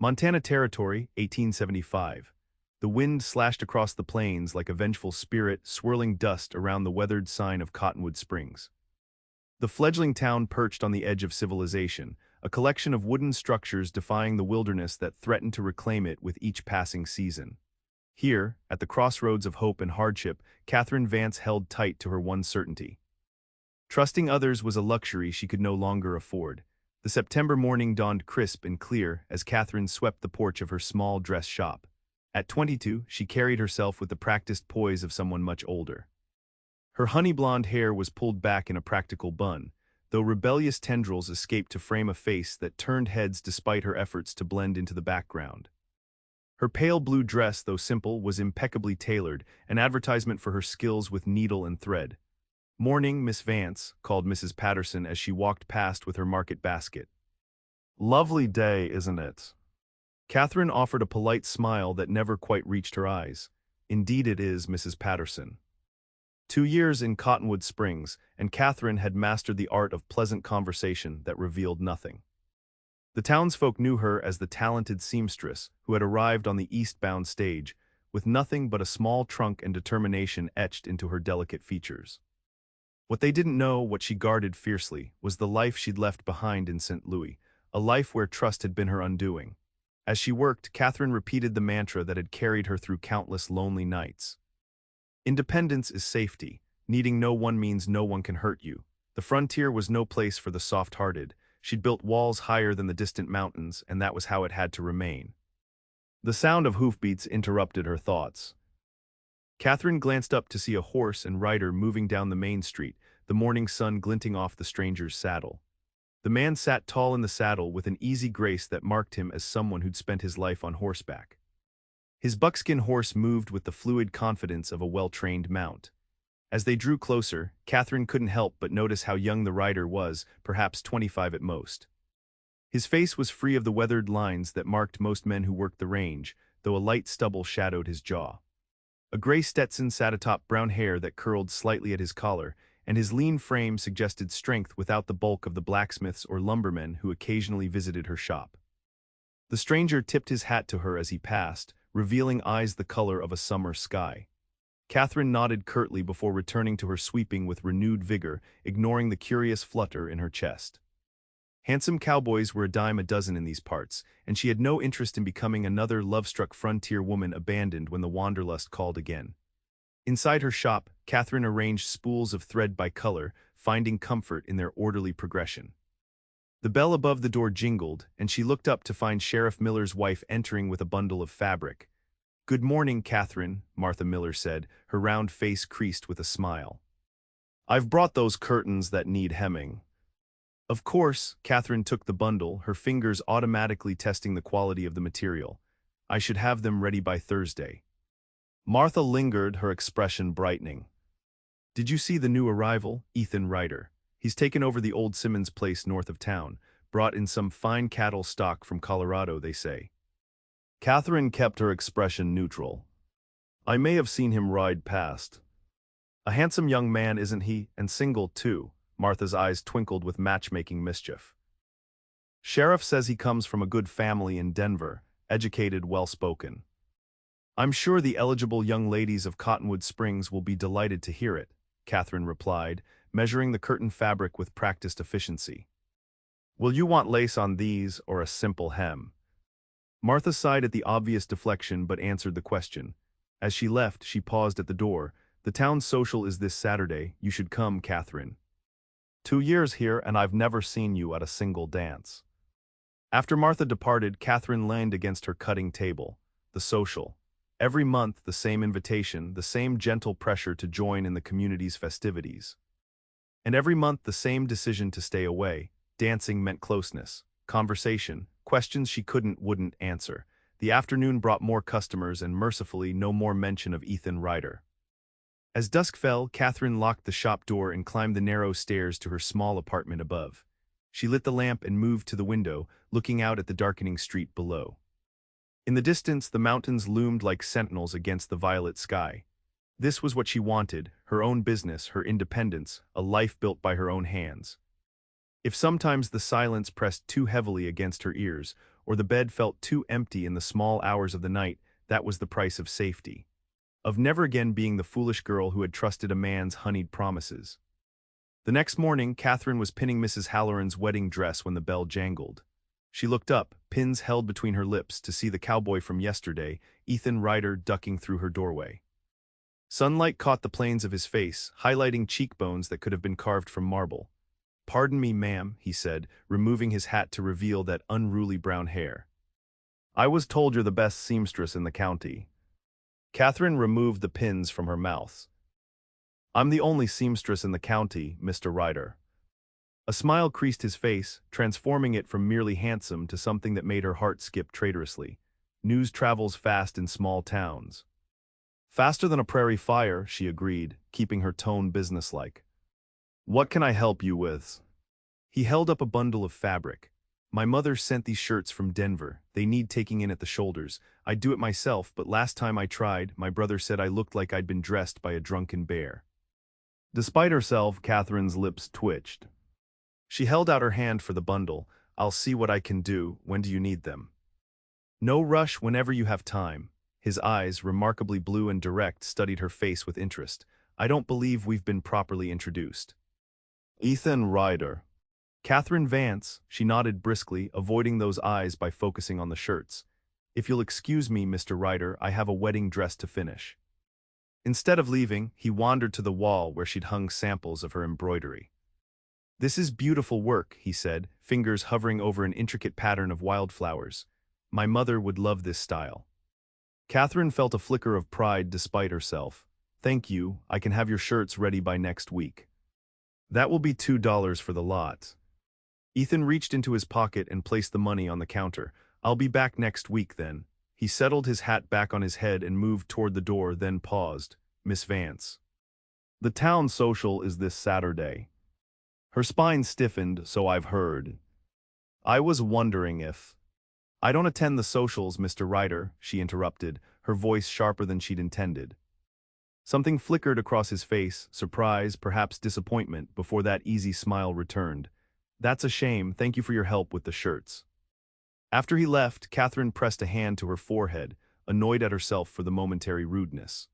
Montana Territory, 1875. The wind slashed across the plains like a vengeful spirit, swirling dust around the weathered sign of Cottonwood Springs. The fledgling town perched on the edge of civilization, a collection of wooden structures defying the wilderness that threatened to reclaim it with each passing season. Here, at the crossroads of hope and hardship, Catherine Vance held tight to her one certainty. Trusting others was a luxury she could no longer afford. The September morning dawned crisp and clear as Catherine swept the porch of her small dress shop. At 22, she carried herself with the practiced poise of someone much older. Her honey-blonde hair was pulled back in a practical bun, though rebellious tendrils escaped to frame a face that turned heads despite her efforts to blend into the background. Her pale blue dress, though simple, was impeccably tailored, an advertisement for her skills with needle and thread. "Morning, Miss Vance," called Mrs. Patterson as she walked past with her market basket. "Lovely day, isn't it?" Catherine offered a polite smile that never quite reached her eyes. "Indeed it is, Mrs. Patterson." 2 years in Cottonwood Springs, and Catherine had mastered the art of pleasant conversation that revealed nothing. The townsfolk knew her as the talented seamstress who had arrived on the eastbound stage, with nothing but a small trunk and determination etched into her delicate features. What they didn't know, what she guarded fiercely, was the life she'd left behind in St. Louis, a life where trust had been her undoing. As she worked, Catherine repeated the mantra that had carried her through countless lonely nights. Independence is safety. Needing no one means no one can hurt you. The frontier was no place for the soft-hearted. She'd built walls higher than the distant mountains, and that was how it had to remain. The sound of hoofbeats interrupted her thoughts. Catherine glanced up to see a horse and rider moving down the main street, the morning sun glinting off the stranger's saddle. The man sat tall in the saddle with an easy grace that marked him as someone who'd spent his life on horseback. His buckskin horse moved with the fluid confidence of a well-trained mount. As they drew closer, Catherine couldn't help but notice how young the rider was, perhaps 25 at most. His face was free of the weathered lines that marked most men who worked the range, though a light stubble shadowed his jaw. A gray Stetson sat atop brown hair that curled slightly at his collar, and his lean frame suggested strength without the bulk of the blacksmiths or lumbermen who occasionally visited her shop. The stranger tipped his hat to her as he passed, revealing eyes the color of a summer sky. Catherine nodded curtly before returning to her sweeping with renewed vigor, ignoring the curious flutter in her chest. Handsome cowboys were a dime a dozen in these parts, and she had no interest in becoming another love-struck frontier woman abandoned when the wanderlust called again. Inside her shop, Catherine arranged spools of thread by color, finding comfort in their orderly progression. The bell above the door jingled, and she looked up to find Sheriff Miller's wife entering with a bundle of fabric. "Good morning, Catherine," Martha Miller said, her round face creased with a smile. "I've brought those curtains that need hemming." Of course, Catherine took the bundle, her fingers automatically testing the quality of the material. "I should have them ready by Thursday." Martha lingered, her expression brightening. "Did you see the new arrival, Ethan Ryder? He's taken over the old Simmons place north of town, brought in some fine cattle stock from Colorado, they say." Catherine kept her expression neutral. "I may have seen him ride past." "A handsome young man, isn't he, and single, too?" Martha's eyes twinkled with matchmaking mischief. "Sheriff says he comes from a good family in Denver, educated, well-spoken." "I'm sure the eligible young ladies of Cottonwood Springs will be delighted to hear it," Catherine replied, measuring the curtain fabric with practiced efficiency. "Will you want lace on these, or a simple hem?" Martha sighed at the obvious deflection but answered the question. As she left, she paused at the door. "The town social is this Saturday. You should come, Catherine." 2 years here, and I've never seen you at a single dance." After Martha departed, Catherine leaned against her cutting table. The social. Every month, the same invitation, the same gentle pressure to join in the community's festivities. And every month, the same decision to stay away. Dancing meant closeness, conversation, questions she wouldn't answer. The afternoon brought more customers and, mercifully, no more mention of Ethan Ryder. As dusk fell, Catherine locked the shop door and climbed the narrow stairs to her small apartment above. She lit the lamp and moved to the window, looking out at the darkening street below. In the distance, the mountains loomed like sentinels against the violet sky. This was what she wanted, her own business, her independence, a life built by her own hands. If sometimes the silence pressed too heavily against her ears, or the bed felt too empty in the small hours of the night, that was the price of safety. Of never again being the foolish girl who had trusted a man's honeyed promises. The next morning, Catherine was pinning Mrs. Halloran's wedding dress when the bell jangled. She looked up, pins held between her lips, to see the cowboy from yesterday, Ethan Ryder, ducking through her doorway. Sunlight caught the planes of his face, highlighting cheekbones that could have been carved from marble. "Pardon me, ma'am," he said, removing his hat to reveal that unruly brown hair. "I was told you're the best seamstress in the county." Catherine removed the pins from her mouth. "I'm the only seamstress in the county, Mr. Ryder." A smile creased his face, transforming it from merely handsome to something that made her heart skip traitorously. News travels fast in small towns. "Faster than a prairie fire," she agreed, keeping her tone businesslike. "What can I help you with?" He held up a bundle of fabric. "My mother sent these shirts from Denver. They need taking in at the shoulders. I'd do it myself, but last time I tried, my brother said I looked like I'd been dressed by a drunken bear." Despite herself, Catherine's lips twitched. She held out her hand for the bundle. "I'll see what I can do. When do you need them?" "No rush, whenever you have time." His eyes, remarkably blue and direct, studied her face with interest. "I don't believe we've been properly introduced." "Ethan Ryder." "Catherine Vance," she nodded briskly, avoiding those eyes by focusing on the shirts. "If you'll excuse me, Mr. Ryder, I have a wedding dress to finish." Instead of leaving, he wandered to the wall where she'd hung samples of her embroidery. "This is beautiful work," he said, fingers hovering over an intricate pattern of wildflowers. "My mother would love this style." Catherine felt a flicker of pride despite herself. "Thank you, I can have your shirts ready by next week." "That will be $2 for the lot." Ethan reached into his pocket and placed the money on the counter. "I'll be back next week then." He settled his hat back on his head and moved toward the door, then paused. "Miss Vance. The town social is this Saturday." Her spine stiffened, "So I've heard. I was wondering if—" "I don't attend the socials, Mr. Ryder," she interrupted, her voice sharper than she'd intended. Something flickered across his face, surprise, perhaps disappointment, before that easy smile returned. "That's a shame, thank you for your help with the shirts." After he left, Catherine pressed a hand to her forehead, annoyed at herself for the momentary rudeness.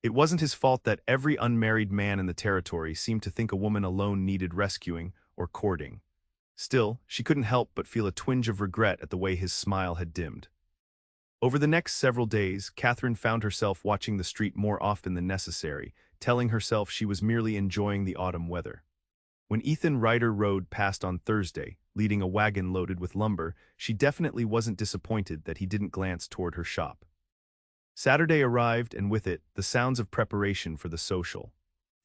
It wasn't his fault that every unmarried man in the territory seemed to think a woman alone needed rescuing or courting. Still, she couldn't help but feel a twinge of regret at the way his smile had dimmed. Over the next several days, Catherine found herself watching the street more often than necessary, telling herself she was merely enjoying the autumn weather. When Ethan Ryder rode past on Thursday, leading a wagon loaded with lumber, she definitely wasn't disappointed that he didn't glance toward her shop. Saturday arrived, and with it, the sounds of preparation for the social.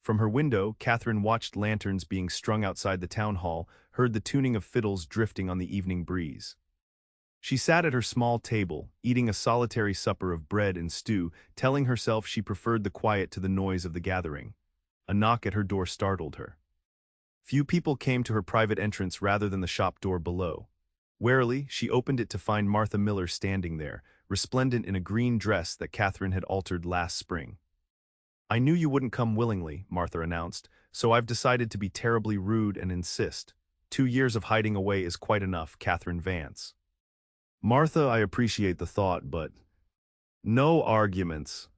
From her window, Catherine watched lanterns being strung outside the town hall, heard the tuning of fiddles drifting on the evening breeze. She sat at her small table, eating a solitary supper of bread and stew, telling herself she preferred the quiet to the noise of the gathering. A knock at her door startled her. Few people came to her private entrance rather than the shop door below. Warily, she opened it to find Martha Miller standing there, resplendent in a green dress that Catherine had altered last spring. "I knew you wouldn't come willingly," Martha announced, "so I've decided to be terribly rude and insist. 2 years of hiding away is quite enough, Catherine Vance." "Martha, I appreciate the thought, but—" "No arguments.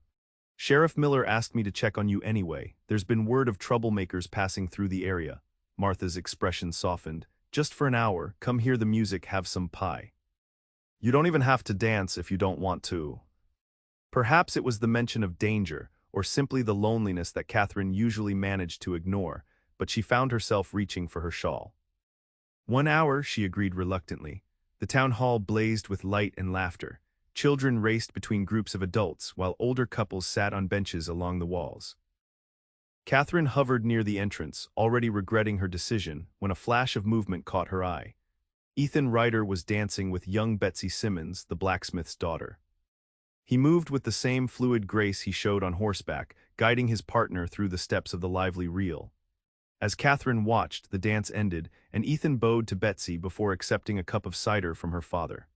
Sheriff Miller asked me to check on you anyway. There's been word of troublemakers passing through the area." Martha's expression softened. "Just for an hour, come hear the music, have some pie. You don't even have to dance if you don't want to." Perhaps it was the mention of danger, or simply the loneliness that Catherine usually managed to ignore, but she found herself reaching for her shawl. 1 hour, she agreed reluctantly. The town hall blazed with light and laughter. Children raced between groups of adults, while older couples sat on benches along the walls. Catherine hovered near the entrance, already regretting her decision, when a flash of movement caught her eye. Ethan Ryder was dancing with young Betsy Simmons, the blacksmith's daughter. He moved with the same fluid grace he showed on horseback, guiding his partner through the steps of the lively reel. As Catherine watched, the dance ended, and Ethan bowed to Betsy before accepting a cup of cider from her father.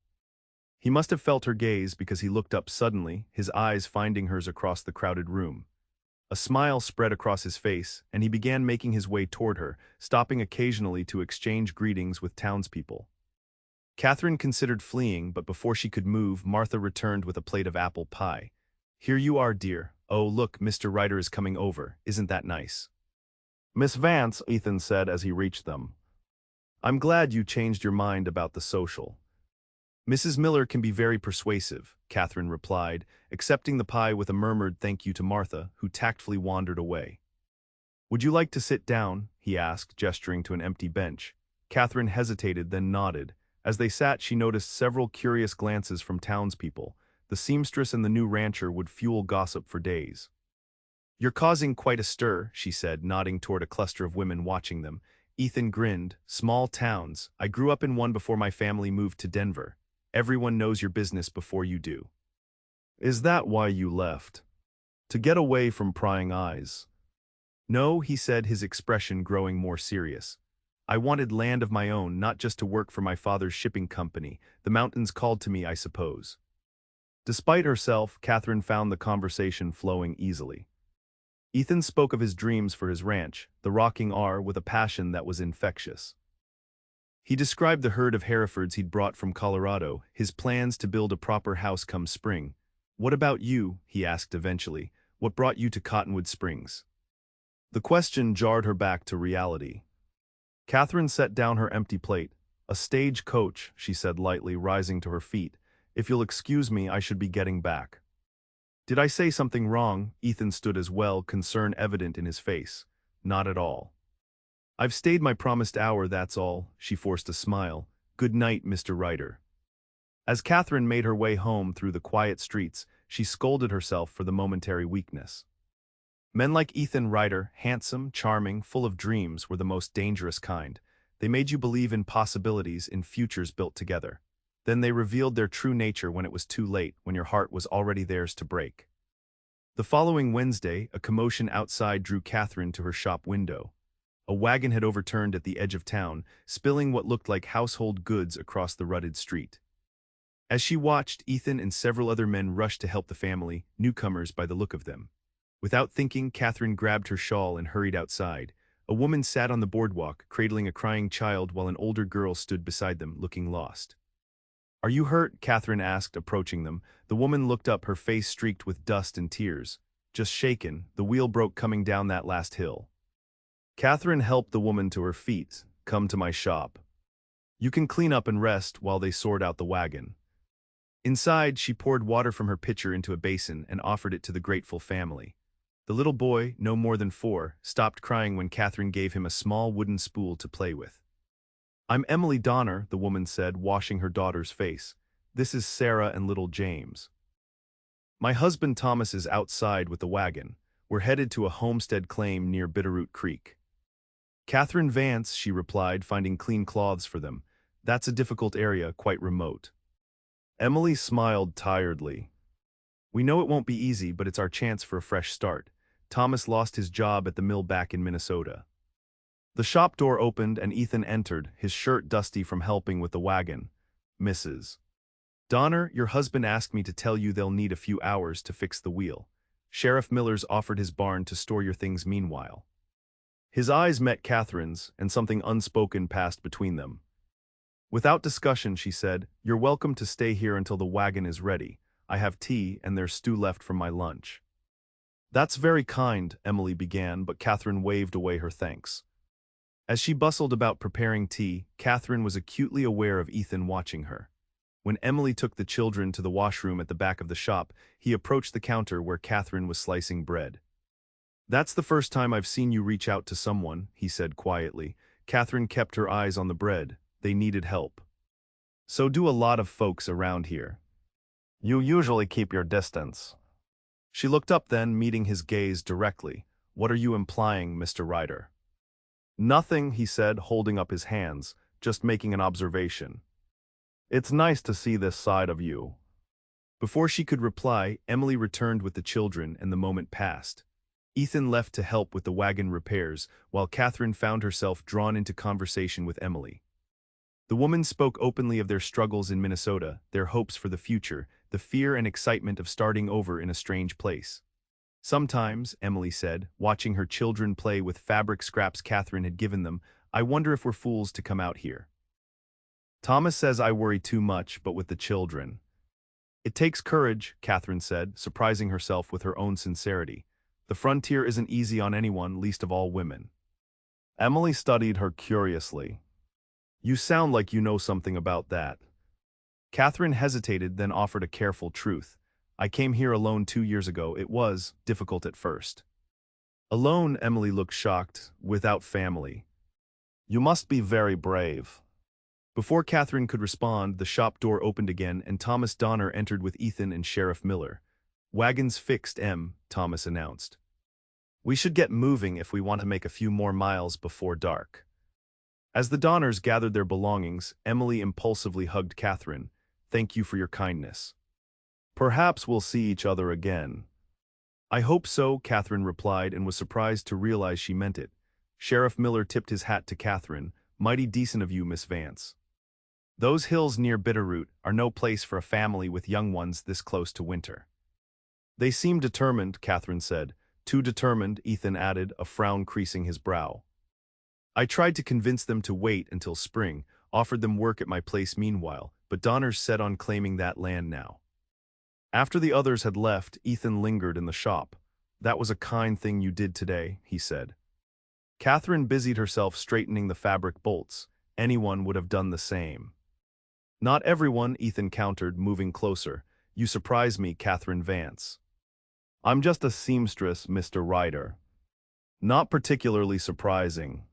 He must have felt her gaze because he looked up suddenly, his eyes finding hers across the crowded room. A smile spread across his face, and he began making his way toward her, stopping occasionally to exchange greetings with townspeople. Catherine considered fleeing, but before she could move, Martha returned with a plate of apple pie. "Here you are, dear. Oh, look, Mr. Ryder is coming over. Isn't that nice?" "Miss Vance," Ethan said as he reached them. "I'm glad you changed your mind about the social." "Mrs. Miller can be very persuasive," Catherine replied, accepting the pie with a murmured thank you to Martha, who tactfully wandered away. "Would you like to sit down?" he asked, gesturing to an empty bench. Catherine hesitated, then nodded. As they sat, she noticed several curious glances from townspeople. The seamstress and the new rancher would fuel gossip for days. "You're causing quite a stir," she said, nodding toward a cluster of women watching them. Ethan grinned. "Small towns. I grew up in one before my family moved to Denver. Everyone knows your business before you do." "Is that why you left? To get away from prying eyes?" "No," he said, his expression growing more serious. "I wanted land of my own, not just to work for my father's shipping company. The mountains called to me, I suppose." Despite herself, Catherine found the conversation flowing easily. Ethan spoke of his dreams for his ranch, the rocking R, with a passion that was infectious. He described the herd of Herefords he'd brought from Colorado, his plans to build a proper house come spring. "What about you?" he asked eventually. "What brought you to Cottonwood Springs?" The question jarred her back to reality. Catherine set down her empty plate. "A stage coach," she said lightly, rising to her feet. "If you'll excuse me, I should be getting back." "Did I say something wrong?" Ethan stood as well, concern evident in his face. "Not at all. I've stayed my promised hour, that's all." She forced a smile. "Good night, Mr. Ryder." As Catherine made her way home through the quiet streets, she scolded herself for the momentary weakness. Men like Ethan Ryder, handsome, charming, full of dreams, were the most dangerous kind. They made you believe in possibilities, in futures built together. Then they revealed their true nature when it was too late, when your heart was already theirs to break. The following Wednesday, a commotion outside drew Catherine to her shop window. A wagon had overturned at the edge of town, spilling what looked like household goods across the rutted street. As she watched, Ethan and several other men rushed to help the family, newcomers by the look of them. Without thinking, Catherine grabbed her shawl and hurried outside. A woman sat on the boardwalk, cradling a crying child while an older girl stood beside them, looking lost. "Are you hurt?" Catherine asked, approaching them. The woman looked up, her face streaked with dust and tears. "Just shaken. The wheel broke coming down that last hill." Catherine helped the woman to her feet. "Come to my shop. You can clean up and rest while they sort out the wagon." Inside, she poured water from her pitcher into a basin and offered it to the grateful family. The little boy, no more than 4, stopped crying when Catherine gave him a small wooden spool to play with. "I'm Emily Donner," the woman said, washing her daughter's face. "This is Sarah and little James. My husband Thomas is outside with the wagon. We're headed to a homestead claim near Bitterroot Creek." "Catherine Vance," she replied, finding clean cloths for them. "That's a difficult area, quite remote." Emily smiled tiredly. "We know it won't be easy, but it's our chance for a fresh start. Thomas lost his job at the mill back in Minnesota." The shop door opened and Ethan entered, his shirt dusty from helping with the wagon. "Mrs. Donner, your husband asked me to tell you they'll need a few hours to fix the wheel. Sheriff Miller's offered his barn to store your things meanwhile." His eyes met Catherine's, and something unspoken passed between them. Without discussion, she said, "You're welcome to stay here until the wagon is ready. I have tea, and there's stew left from my lunch." "That's very kind," Emily began, but Catherine waved away her thanks. As she bustled about preparing tea, Catherine was acutely aware of Ethan watching her. When Emily took the children to the washroom at the back of the shop, he approached the counter where Catherine was slicing bread. "That's the first time I've seen you reach out to someone," he said quietly. Catherine kept her eyes on the bread. They needed help. "So do a lot of folks around here. You usually keep your distance." She looked up then, meeting his gaze directly. "What are you implying, Mr. Ryder?" "Nothing," he said, holding up his hands, "just making an observation. It's nice to see this side of you." Before she could reply, Emily returned with the children and the moment passed. Ethan left to help with the wagon repairs, while Catherine found herself drawn into conversation with Emily. The woman spoke openly of their struggles in Minnesota, their hopes for the future, the fear and excitement of starting over in a strange place. "Sometimes," Emily said, watching her children play with fabric scraps Catherine had given them, "I wonder if we're fools to come out here." Thomas says I worry too much, but with the children. It takes courage, Catherine said, surprising herself with her own sincerity. The frontier isn't easy on anyone, least of all women. Emily studied her curiously. You sound like you know something about that. Catherine hesitated, then offered a careful truth. I came here alone 2 years ago. It was difficult at first. Alone, Emily looked shocked, without family. You must be very brave. Before Catherine could respond, the shop door opened again and Thomas Donner entered with Ethan and Sheriff Miller. Wagons fixed, Thomas announced. We should get moving if we want to make a few more miles before dark. As the Donners gathered their belongings, Emily impulsively hugged Catherine. Thank you for your kindness. Perhaps we'll see each other again. I hope so, Catherine replied and was surprised to realize she meant it. Sheriff Miller tipped his hat to Catherine. Mighty decent of you, Miss Vance. Those hills near Bitterroot are no place for a family with young ones this close to winter. They seem determined, Catherine said. Too determined, Ethan added, a frown creasing his brow. I tried to convince them to wait until spring, offered them work at my place meanwhile, but Donner's set on claiming that land now. After the others had left, Ethan lingered in the shop. That was a kind thing you did today, he said. Catherine busied herself straightening the fabric bolts. Anyone would have done the same. Not everyone, Ethan countered, moving closer. You surprise me, Catherine Vance. I'm just a seamstress, Mr. Ryder. Not particularly surprising.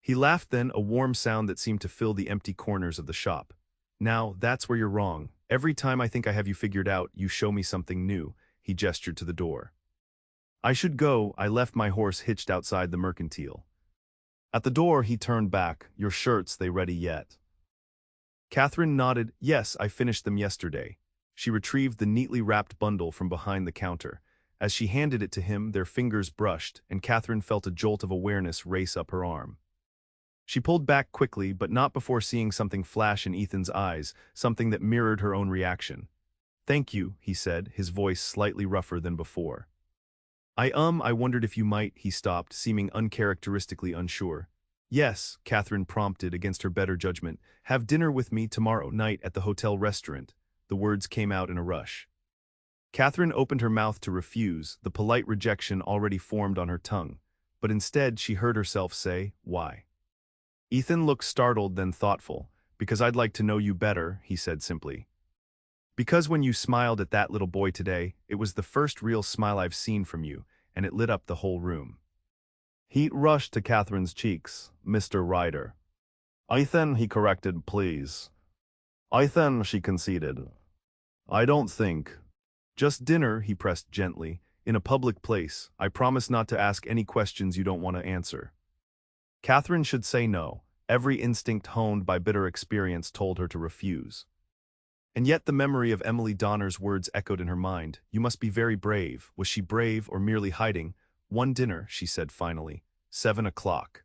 He laughed then, a warm sound that seemed to fill the empty corners of the shop. Now, that's where you're wrong. Every time I think I have you figured out, you show me something new. He gestured to the door. I should go. I left my horse hitched outside the mercantile. At the door, he turned back. Your shirts, they ready yet? Catherine nodded. Yes, I finished them yesterday. She retrieved the neatly wrapped bundle from behind the counter. As she handed it to him, their fingers brushed, and Catherine felt a jolt of awareness race up her arm. She pulled back quickly, but not before seeing something flash in Ethan's eyes, something that mirrored her own reaction. Thank you, he said, his voice slightly rougher than before. I wondered if you might, he stopped, seeming uncharacteristically unsure. Yes, Catherine prompted against her better judgment, have dinner with me tomorrow night at the hotel restaurant. The words came out in a rush. Catherine opened her mouth to refuse, the polite rejection already formed on her tongue, but instead she heard herself say, why? Ethan looked startled then thoughtful. Because I'd like to know you better, he said simply. Because when you smiled at that little boy today, it was the first real smile I've seen from you, and it lit up the whole room. Heat rushed to Catherine's cheeks. Mr. Ryder. Ethan, he corrected, please. Ethan, she conceded. I don't think. Just dinner, he pressed gently. In a public place, I promise not to ask any questions you don't want to answer. Catherine should say no. Every instinct honed by bitter experience told her to refuse. And yet the memory of Emily Donner's words echoed in her mind. You must be very brave. Was she brave or merely hiding? One dinner, she said finally. 7 o'clock.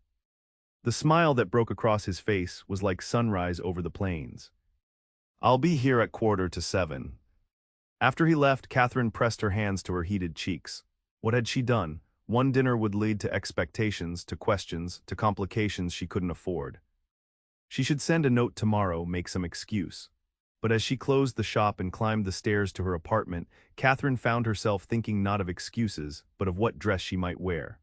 The smile that broke across his face was like sunrise over the plains. I'll be here at 6:45. After he left, Catherine pressed her hands to her heated cheeks. What had she done? One dinner would lead to expectations, to questions, to complications she couldn't afford. She should send a note tomorrow, make some excuse. But as she closed the shop and climbed the stairs to her apartment, Catherine found herself thinking not of excuses, but of what dress she might wear.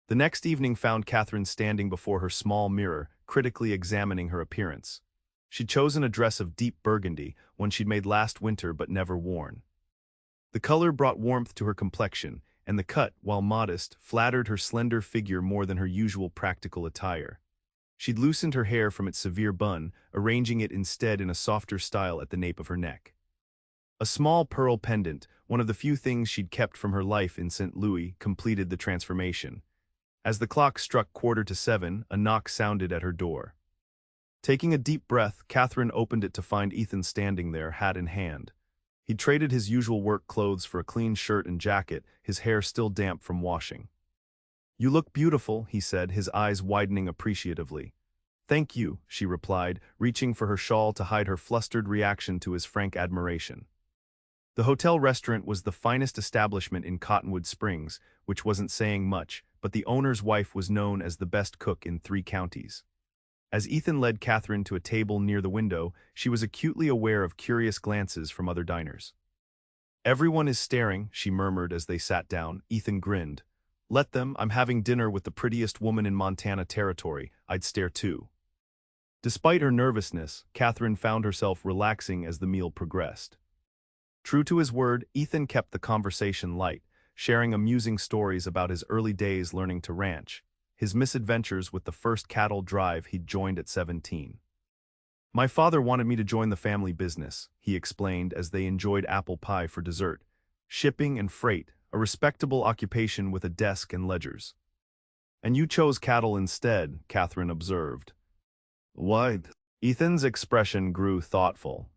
The next evening found Catherine standing before her small mirror, critically examining her appearance. She'd chosen a dress of deep burgundy, one she'd made last winter but never worn. The color brought warmth to her complexion, and the cut, while modest, flattered her slender figure more than her usual practical attire. She'd loosened her hair from its severe bun, arranging it instead in a softer style at the nape of her neck. A small pearl pendant, one of the few things she'd kept from her life in St. Louis, completed the transformation. As the clock struck 7:15, a knock sounded at her door. Taking a deep breath, Catherine opened it to find Ethan standing there, hat in hand. He'd traded his usual work clothes for a clean shirt and jacket, his hair still damp from washing. You look beautiful, he said, his eyes widening appreciatively. Thank you, she replied, reaching for her shawl to hide her flustered reaction to his frank admiration. The hotel restaurant was the finest establishment in Cottonwood Springs, which wasn't saying much, but the owner's wife was known as the best cook in 3 counties. As Ethan led Catherine to a table near the window, she was acutely aware of curious glances from other diners. "Everyone is staring," she murmured as they sat down. Ethan grinned. "Let them, I'm having dinner with the prettiest woman in Montana Territory. I'd stare too." Despite her nervousness, Catherine found herself relaxing as the meal progressed. True to his word, Ethan kept the conversation light, sharing amusing stories about his early days learning to ranch, his misadventures with the first cattle drive he'd joined at 17. "My father wanted me to join the family business," he explained as they enjoyed apple pie for dessert. "Shipping and freight, a respectable occupation with a desk and ledgers." "And you chose cattle instead," Catherine observed. "Why?" Ethan's expression grew thoughtful.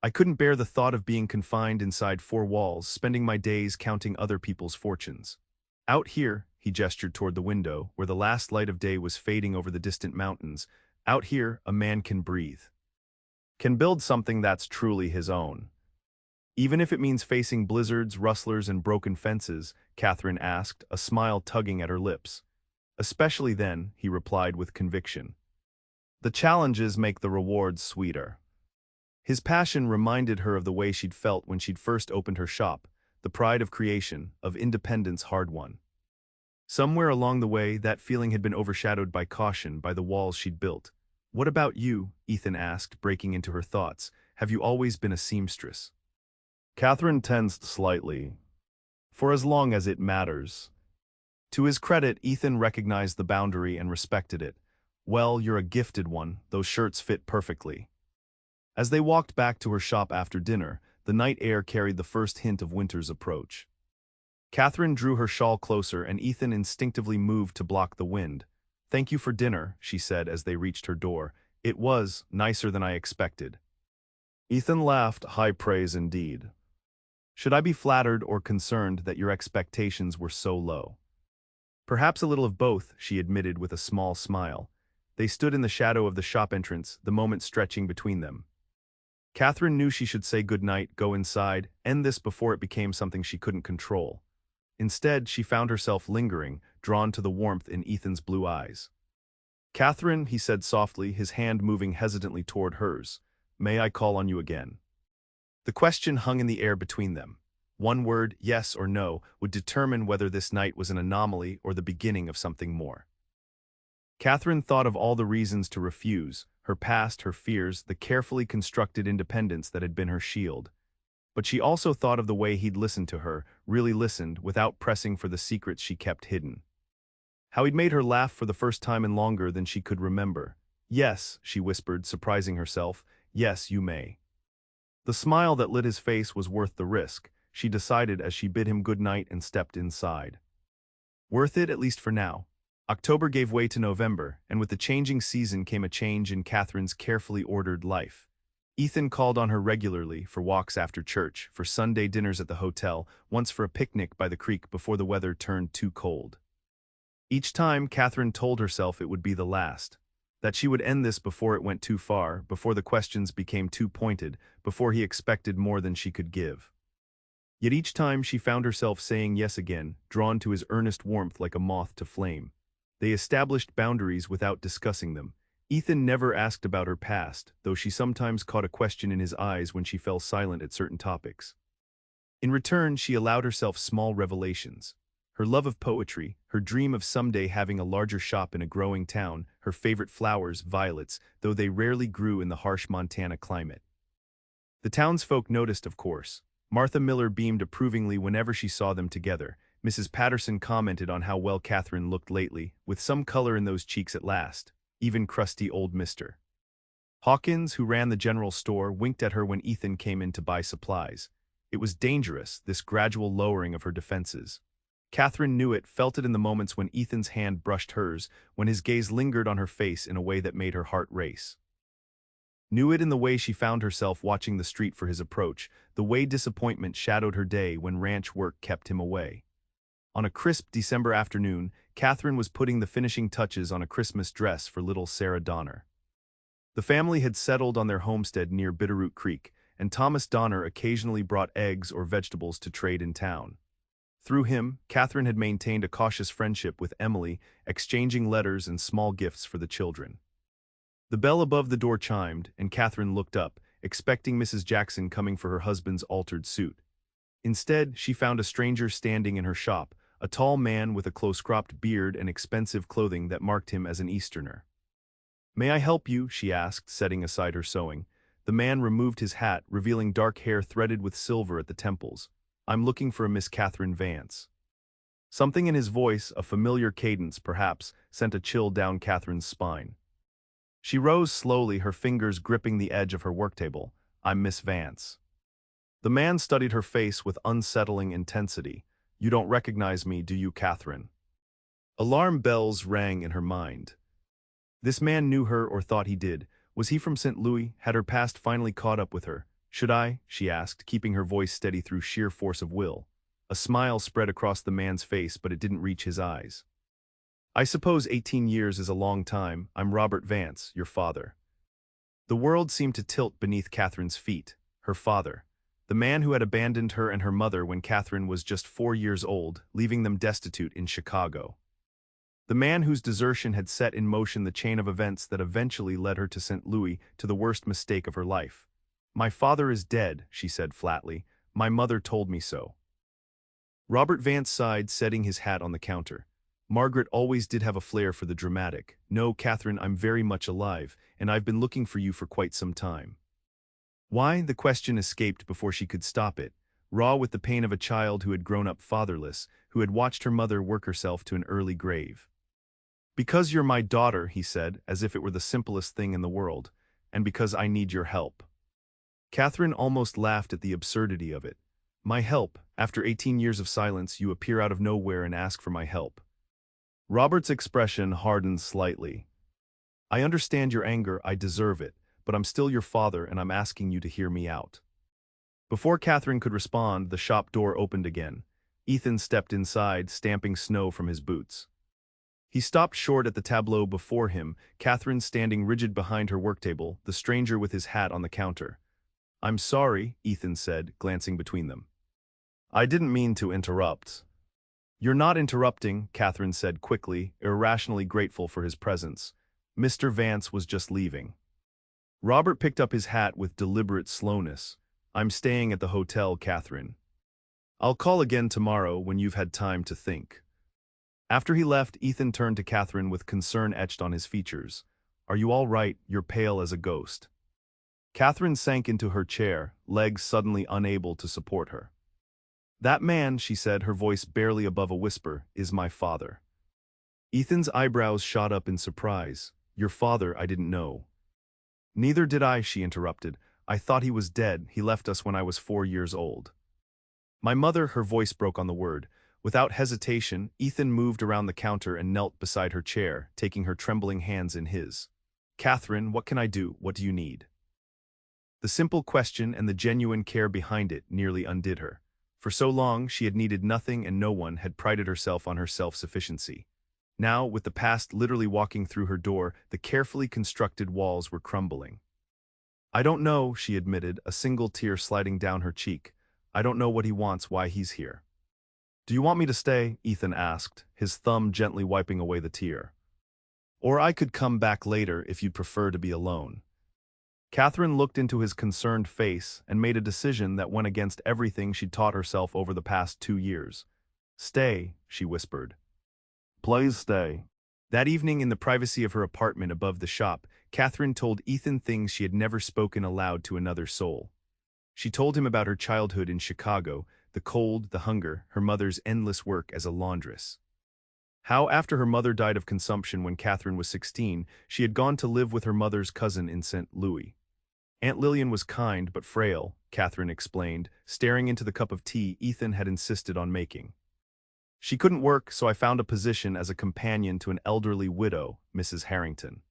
"I couldn't bear the thought of being confined inside four walls, spending my days counting other people's fortunes. Out here," he gestured toward the window, where the last light of day was fading over the distant mountains, "out here, a man can breathe. Can build something that's truly his own." "Even if it means facing blizzards, rustlers, and broken fences?" Catherine asked, a smile tugging at her lips. "Especially then," he replied with conviction. "The challenges make the rewards sweeter." His passion reminded her of the way she'd felt when she'd first opened her shop, the pride of creation, of independence hard-won. Somewhere along the way, that feeling had been overshadowed by caution, by the walls she'd built. "What about you?" Ethan asked, breaking into her thoughts. "Have you always been a seamstress?" Catherine tensed slightly. "For as long as it matters." To his credit, Ethan recognized the boundary and respected it. "Well, you're a gifted one, those shirts fit perfectly." As they walked back to her shop after dinner, the night air carried the first hint of winter's approach. Catherine drew her shawl closer and Ethan instinctively moved to block the wind. "Thank you for dinner," she said as they reached her door. "It was nicer than I expected." Ethan laughed. "High praise indeed. Should I be flattered or concerned that your expectations were so low?" "Perhaps a little of both," she admitted with a small smile. They stood in the shadow of the shop entrance, the moment stretching between them. Catherine knew she should say goodnight, go inside, end this before it became something she couldn't control. Instead, she found herself lingering, drawn to the warmth in Ethan's blue eyes. "Catherine," he said softly, his hand moving hesitantly toward hers, "may I call on you again?" The question hung in the air between them. One word, yes or no, would determine whether this night was an anomaly or the beginning of something more. Catherine thought of all the reasons to refuse, her past, her fears, the carefully constructed independence that had been her shield. But she also thought of the way he'd listened to her, really listened, without pressing for the secrets she kept hidden. How he'd made her laugh for the first time in longer than she could remember. "Yes," she whispered, surprising herself, "yes, you may." The smile that lit his face was worth the risk, she decided as she bid him good night and stepped inside. Worth it, at least for now. October gave way to November, and with the changing season came a change in Catherine's carefully ordered life. Ethan called on her regularly, for walks after church, for Sunday dinners at the hotel, once for a picnic by the creek before the weather turned too cold. Each time, Catherine told herself it would be the last, that she would end this before it went too far, before the questions became too pointed, before he expected more than she could give. Yet each time she found herself saying yes again, drawn to his earnest warmth like a moth to flame. They established boundaries without discussing them. Ethan never asked about her past, though she sometimes caught a question in his eyes when she fell silent at certain topics. In return, she allowed herself small revelations. Her love of poetry, her dream of someday having a larger shop in a growing town, her favorite flowers, violets, though they rarely grew in the harsh Montana climate. The townsfolk noticed, of course. Martha Miller beamed approvingly whenever she saw them together. Mrs. Patterson commented on how well Catherine looked lately, with some color in those cheeks at last. Even crusty old Mr. Hawkins, who ran the general store, winked at her when Ethan came in to buy supplies. It was dangerous, this gradual lowering of her defenses. Catherine knew it, felt it in the moments when Ethan's hand brushed hers, when his gaze lingered on her face in a way that made her heart race. Knew it in the way she found herself watching the street for his approach, the way disappointment shadowed her day when ranch work kept him away. On a crisp December afternoon, Catherine was putting the finishing touches on a Christmas dress for little Sarah Donner. The family had settled on their homestead near Bitterroot Creek, and Thomas Donner occasionally brought eggs or vegetables to trade in town. Through him, Catherine had maintained a cautious friendship with Emily, exchanging letters and small gifts for the children. The bell above the door chimed, and Catherine looked up, expecting Mrs. Jackson coming for her husband's altered suit. Instead, she found a stranger standing in her shop, a tall man with a close-cropped beard and expensive clothing that marked him as an Easterner. "May I help you?" she asked, setting aside her sewing. The man removed his hat, revealing dark hair threaded with silver at the temples. "I'm looking for a Miss Catherine Vance." Something in his voice, a familiar cadence perhaps, sent a chill down Catherine's spine. She rose slowly, her fingers gripping the edge of her worktable. "I'm Miss Vance." The man studied her face with unsettling intensity. "You don't recognize me, do you, Catherine?" Alarm bells rang in her mind. This man knew her or thought he did. Was he from St. Louis? Had her past finally caught up with her? "Should I?" she asked, keeping her voice steady through sheer force of will. A smile spread across the man's face, but it didn't reach his eyes. "I suppose 18 years is a long time. I'm Robert Vance, your father." The world seemed to tilt beneath Catherine's feet. Her father. The man who had abandoned her and her mother when Catherine was just 4 years old, leaving them destitute in Chicago. The man whose desertion had set in motion the chain of events that eventually led her to St. Louis, to the worst mistake of her life. "My father is dead," she said flatly. "My mother told me so." Robert Vance sighed, setting his hat on the counter. "Margaret always did have a flair for the dramatic. No, Catherine, I'm very much alive, and I've been looking for you for quite some time." Why? The question escaped before she could stop it, raw with the pain of a child who had grown up fatherless, who had watched her mother work herself to an early grave. "Because you're my daughter," he said, as if it were the simplest thing in the world, "and because I need your help." Catherine almost laughed at the absurdity of it. "My help? After 18 years of silence, you appear out of nowhere and ask for my help." Robert's expression hardened slightly. "I understand your anger, I deserve it, but I'm still your father and I'm asking you to hear me out." Before Catherine could respond, the shop door opened again. Ethan stepped inside, stamping snow from his boots. He stopped short at the tableau before him, Catherine standing rigid behind her worktable, the stranger with his hat on the counter. "I'm sorry," Ethan said, glancing between them. "I didn't mean to interrupt." "You're not interrupting," Catherine said quickly, irrationally grateful for his presence. "Mr. Vance was just leaving." Robert picked up his hat with deliberate slowness. "I'm staying at the hotel, Catherine. I'll call again tomorrow when you've had time to think." After he left, Ethan turned to Catherine with concern etched on his features. "Are you all right? You're pale as a ghost." Catherine sank into her chair, legs suddenly unable to support her. "That man," she said, her voice barely above a whisper, "is my father." Ethan's eyebrows shot up in surprise. "Your father, I didn't know." "Neither did I," she interrupted. "I thought he was dead. He left us when I was 4 years old." "My mother," her voice broke on the word. Without hesitation, Ethan moved around the counter and knelt beside her chair, taking her trembling hands in his. "Catherine, what can I do? What do you need?" The simple question and the genuine care behind it nearly undid her. For so long, she had needed nothing and no one, had prided herself on her self-sufficiency. Now, with the past literally walking through her door, the carefully constructed walls were crumbling. "I don't know," she admitted, a single tear sliding down her cheek. "I don't know what he wants, why he's here." "Do you want me to stay?" Ethan asked, his thumb gently wiping away the tear. "Or I could come back later if you'd prefer to be alone." Catherine looked into his concerned face and made a decision that went against everything she'd taught herself over the past 2 years. "Stay," she whispered. "Please stay." That evening, in the privacy of her apartment above the shop, Catherine told Ethan things she had never spoken aloud to another soul. She told him about her childhood in Chicago, the cold, the hunger, her mother's endless work as a laundress. How, after her mother died of consumption when Catherine was 16, she had gone to live with her mother's cousin in St. Louis. Aunt Lillian was kind but frail, Catherine explained, staring into the cup of tea Ethan had insisted on making. "She couldn't work, so I found a position as a companion to an elderly widow, Mrs. Harrington."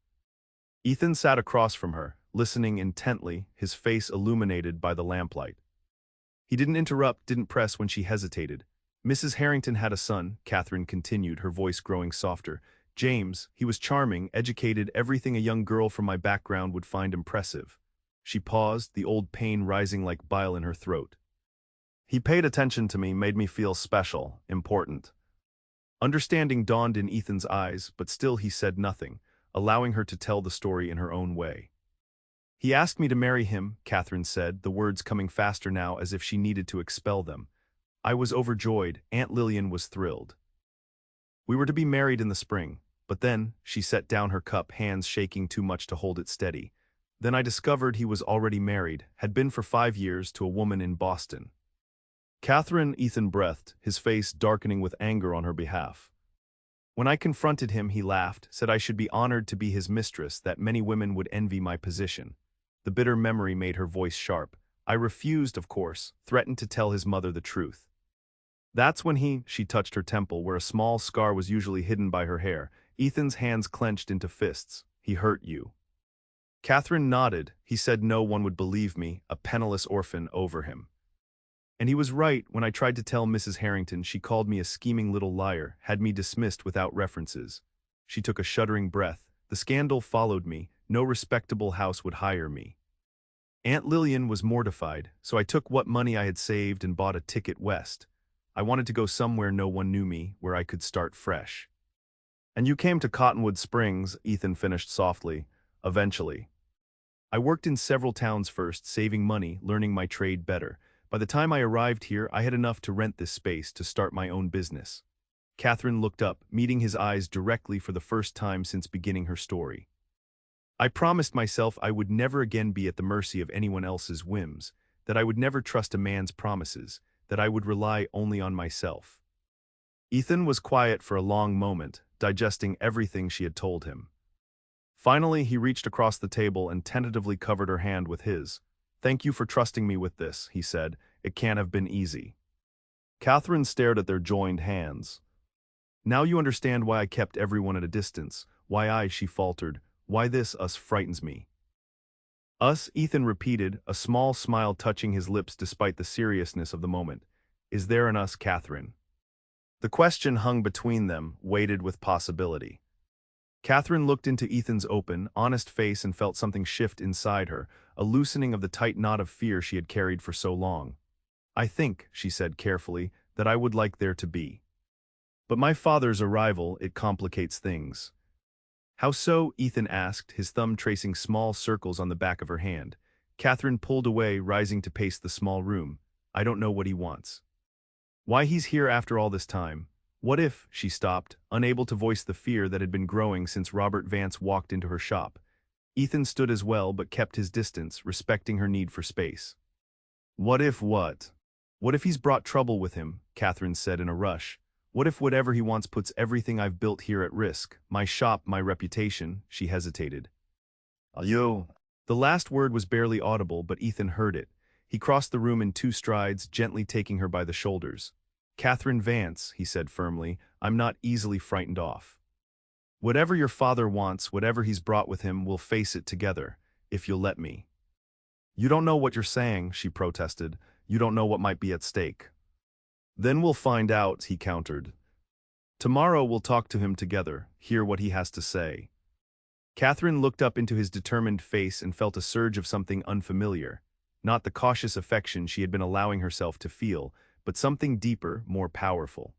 Ethan sat across from her, listening intently, his face illuminated by the lamplight. He didn't interrupt, didn't press when she hesitated. "Mrs. Harrington had a son," Catherine continued, her voice growing softer. "James, he was charming, educated, everything a young girl from my background would find impressive." She paused, the old pain rising like bile in her throat. "He paid attention to me, made me feel special, important." Understanding dawned in Ethan's eyes, but still he said nothing. allowing her to tell the story in her own way. He asked me to marry him, Catherine said, the words coming faster now as if she needed to expel them. I was overjoyed. Aunt Lillian was thrilled. We were to be married in the spring, but then, she set down her cup, hands shaking too much to hold it steady. Then I discovered he was already married, had been for 5 years, to a woman in Boston. Catherine, Ethan breathed, his face darkening with anger on her behalf. When I confronted him, he laughed, said I should be honored to be his mistress, that many women would envy my position. The bitter memory made her voice sharp. I refused, of course, threatened to tell his mother the truth. That's when she touched her temple, where a small scar was usually hidden by her hair. Ethan's hands clenched into fists. He hurt you. Catherine nodded. He said no one would believe me, a penniless orphan, over him. And he was right. When I tried to tell Mrs. Harrington, she called me a scheming little liar, had me dismissed without references. She took a shuddering breath. The scandal followed me. No respectable house would hire me. Aunt Lillian was mortified, so I took what money I had saved and bought a ticket west. I wanted to go somewhere no one knew me, where I could start fresh. And you came to Cottonwood Springs, Ethan finished softly, eventually. I worked in several towns first, saving money, learning my trade better. By the time I arrived here, I had enough to rent this space to start my own business. Catherine looked up, meeting his eyes directly for the first time since beginning her story. I promised myself I would never again be at the mercy of anyone else's whims, that I would never trust a man's promises, that I would rely only on myself. Ethan was quiet for a long moment, digesting everything she had told him. Finally, he reached across the table and tentatively covered her hand with his. Thank you for trusting me with this, he said. It can't have been easy. Catherine stared at their joined hands. Now you understand why I kept everyone at a distance, she faltered, why us frightens me. Us, Ethan repeated, a small smile touching his lips despite the seriousness of the moment. Is there an us, Catherine? The question hung between them, weighted with possibility. Catherine looked into Ethan's open, honest face and felt something shift inside her, a loosening of the tight knot of fear she had carried for so long. I think, she said carefully, that I would like there to be. But my father's arrival, it complicates things. How so? Ethan asked, his thumb tracing small circles on the back of her hand. Catherine pulled away, rising to pace the small room. I don't know what he wants. Why he's here after all this time. What if, she stopped, unable to voice the fear that had been growing since Robert Vance walked into her shop. Ethan stood as well but kept his distance, respecting her need for space. What if what? What if he's brought trouble with him, Catherine said in a rush. What if whatever he wants puts everything I've built here at risk? My shop, my reputation, she hesitated. You. The last word was barely audible, but Ethan heard it. He crossed the room in 2 strides, gently taking her by the shoulders. Catherine Vance, he said firmly, I'm not easily frightened off. Whatever your father wants, whatever he's brought with him, we'll face it together, if you'll let me. You don't know what you're saying, she protested. You don't know what might be at stake. Then we'll find out, he countered. Tomorrow we'll talk to him together, hear what he has to say. Catherine looked up into his determined face and felt a surge of something unfamiliar. Not the cautious affection she had been allowing herself to feel, but something deeper, more powerful.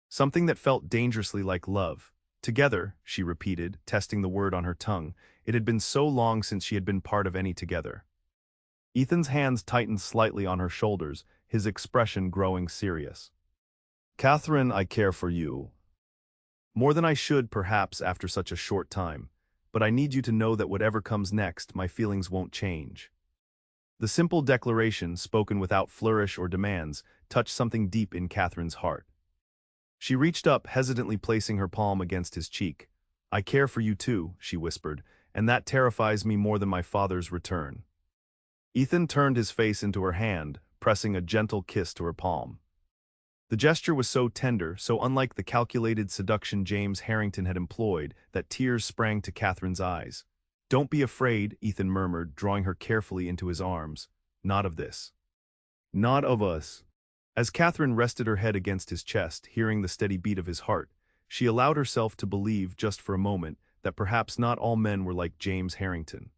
Something that felt dangerously like love. Together, she repeated, testing the word on her tongue. It had been so long since she had been part of any together. Ethan's hands tightened slightly on her shoulders, his expression growing serious. Catherine, I care for you. More than I should, perhaps, after such a short time. But I need you to know that whatever comes next, my feelings won't change. The simple declaration, spoken without flourish or demands, touched something deep in Catherine's heart. She reached up, hesitantly placing her palm against his cheek. I care for you too, she whispered, and that terrifies me more than my father's return. Ethan turned his face into her hand, pressing a gentle kiss to her palm. The gesture was so tender, so unlike the calculated seduction James Harrington had employed, that tears sprang to Catherine's eyes. Don't be afraid, Ethan murmured, drawing her carefully into his arms. Not of this. Not of us. As Catherine rested her head against his chest, hearing the steady beat of his heart, she allowed herself to believe, just for a moment, that perhaps not all men were like James Harrington.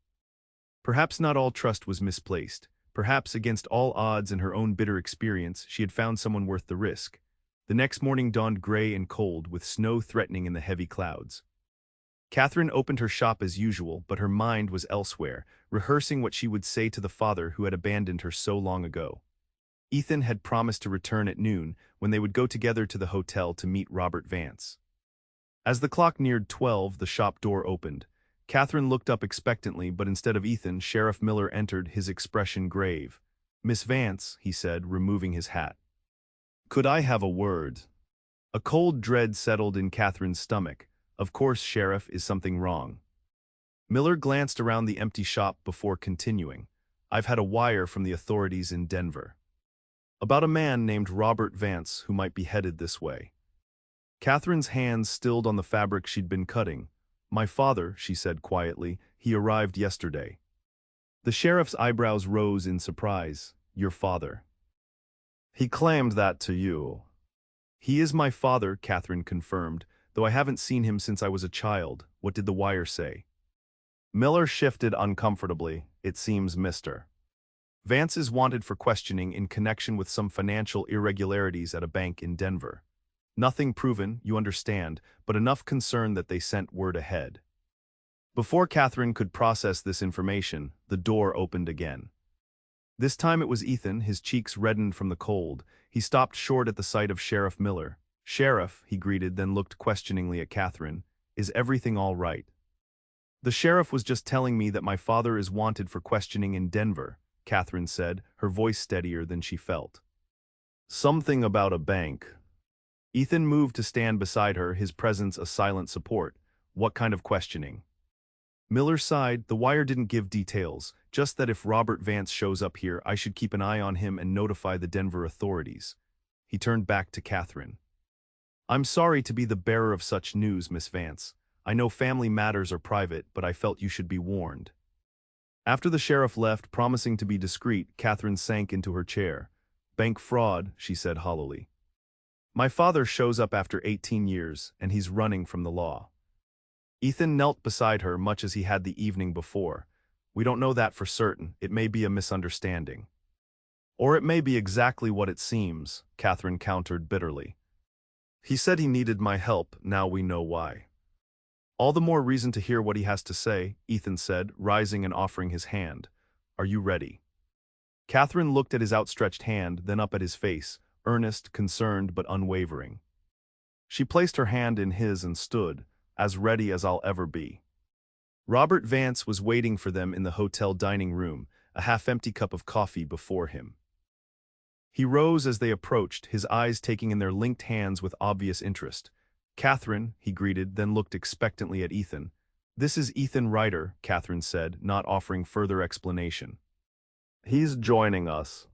Perhaps not all trust was misplaced. Perhaps against all odds and her own bitter experience, she had found someone worth the risk. The next morning dawned gray and cold, with snow threatening in the heavy clouds. Catherine opened her shop as usual, but her mind was elsewhere, rehearsing what she would say to the father who had abandoned her so long ago. Ethan had promised to return at noon, when they would go together to the hotel to meet Robert Vance. As the clock neared 12, the shop door opened. Catherine looked up expectantly, but instead of Ethan, Sheriff Miller entered, his expression grave. "Miss Vance," he said, removing his hat. "Could I have a word?" A cold dread settled in Catherine's stomach. Of course, Sheriff, is something wrong? Miller glanced around the empty shop before continuing. "I've had a wire from the authorities in Denver about a man named Robert Vance who might be headed this way." Catherine's hands stilled on the fabric she'd been cutting. "My father," she said quietly, "he arrived yesterday." The sheriff's eyebrows rose in surprise. "Your father? He claimed that to you?" "He is my father," Catherine confirmed, "though I haven't seen him since I was a child." "What did the wire say?" Miller shifted uncomfortably. "It seems Mr. Vance is wanted for questioning in connection with some financial irregularities at a bank in Denver. Nothing proven, you understand, but enough concern that they sent word ahead." Before Catherine could process this information, the door opened again. This time it was Ethan, his cheeks reddened from the cold. He stopped short at the sight of Sheriff Miller. "Sheriff," he greeted, then looked questioningly at Catherine. "Is everything all right?" "The sheriff was just telling me that my father is wanted for questioning in Denver," Catherine said, her voice steadier than she felt. "Something about a bank." Ethan moved to stand beside her, his presence a silent support. "What kind of questioning?" Miller sighed. "The wire didn't give details, just that if Robert Vance shows up here, I should keep an eye on him and notify the Denver authorities." He turned back to Catherine. "I'm sorry to be the bearer of such news, Miss Vance. I know family matters are private, but I felt you should be warned." After the sheriff left, promising to be discreet, Catherine sank into her chair. "Bank fraud," she said hollowly. "My father shows up after 18 years, and he's running from the law." Ethan knelt beside her much as he had the evening before. "We don't know that for certain. It may be a misunderstanding." "Or it may be exactly what it seems," Catherine countered bitterly. "He said he needed my help, now we know why." "All the more reason to hear what he has to say," Ethan said, rising and offering his hand. "Are you ready?" Catherine looked at his outstretched hand, then up at his face, earnest, concerned, but unwavering. She placed her hand in his and stood, "As ready as I'll ever be." Robert Vance was waiting for them in the hotel dining room, a half-empty cup of coffee before him. He rose as they approached, his eyes taking in their linked hands with obvious interest. "Catherine," he greeted, then looked expectantly at Ethan. "This is Ethan Ryder," Catherine said, not offering further explanation. "He's joining us."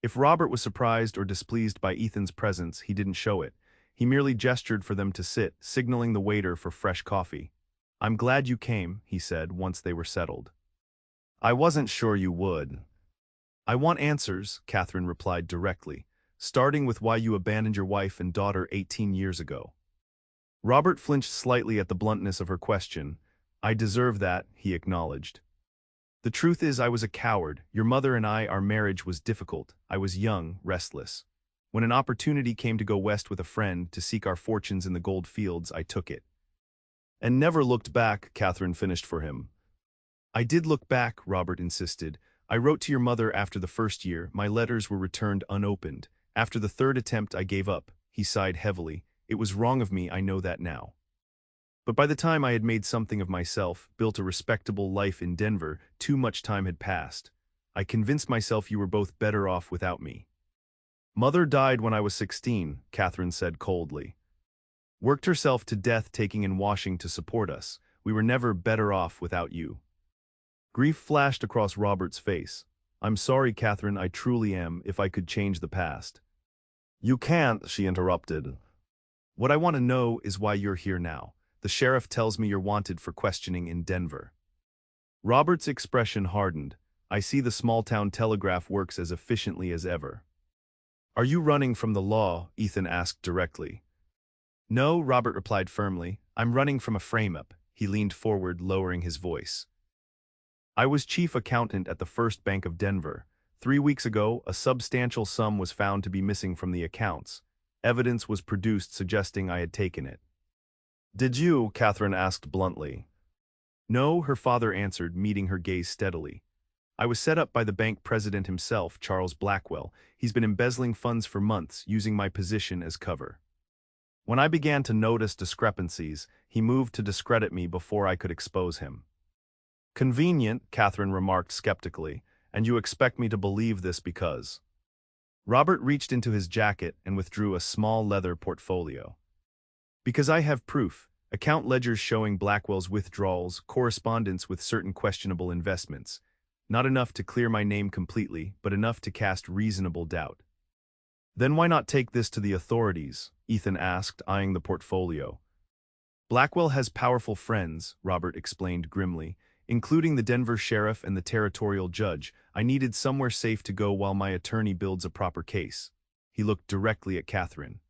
If Robert was surprised or displeased by Ethan's presence, he didn't show it. He merely gestured for them to sit, signaling the waiter for fresh coffee. "I'm glad you came," he said once they were settled. "I wasn't sure you would." "I want answers," Catherine replied directly, "starting with why you abandoned your wife and daughter 18 years ago." Robert flinched slightly at the bluntness of her question. "I deserve that," he acknowledged. "The truth is I was a coward. Your mother and our marriage was difficult. I was young, restless. When an opportunity came to go west with a friend to seek our fortunes in the gold fields, I took it." "And never looked back," Catherine finished for him. "I did look back," Robert insisted. "I wrote to your mother after the first year. My letters were returned unopened. After the third attempt, I gave up." He sighed heavily. "It was wrong of me, I know that now. But by the time I had made something of myself, built a respectable life in Denver, too much time had passed. I convinced myself you were both better off without me." "Mother died when I was 16, Catherine said coldly. "Worked herself to death taking in washing to support us. We were never better off without you." Grief flashed across Robert's face. "I'm sorry, Catherine, I truly am, if I could change the past." "You can't," she interrupted. "What I want to know is why you're here now. The sheriff tells me you're wanted for questioning in Denver." Robert's expression hardened. "I see the small-town telegraph works as efficiently as ever." "Are you running from the law?" Ethan asked directly. "No," Robert replied firmly. "I'm running from a frame-up." He leaned forward, lowering his voice. "I was chief accountant at the First Bank of Denver. 3 weeks ago, a substantial sum was found to be missing from the accounts. Evidence was produced suggesting I had taken it. Did you? Catherine asked bluntly. No, her father answered, meeting her gaze steadily. I was set up by the bank president himself, Charles Blackwell. He's been embezzling funds for months, using my position as cover. When I began to notice discrepancies, he moved to discredit me before I could expose him. Convenient, Catherine remarked skeptically, and you expect me to believe this because… Robert reached into his jacket and withdrew a small leather portfolio. Because I have proof, account ledgers showing Blackwell's withdrawals, correspondence with certain questionable investments. Not enough to clear my name completely, but enough to cast reasonable doubt. Then why not take this to the authorities? Ethan asked, eyeing the portfolio. Blackwell has powerful friends, Robert explained grimly, including the Denver sheriff and the territorial judge. I needed somewhere safe to go while my attorney builds a proper case. He looked directly at Catherine.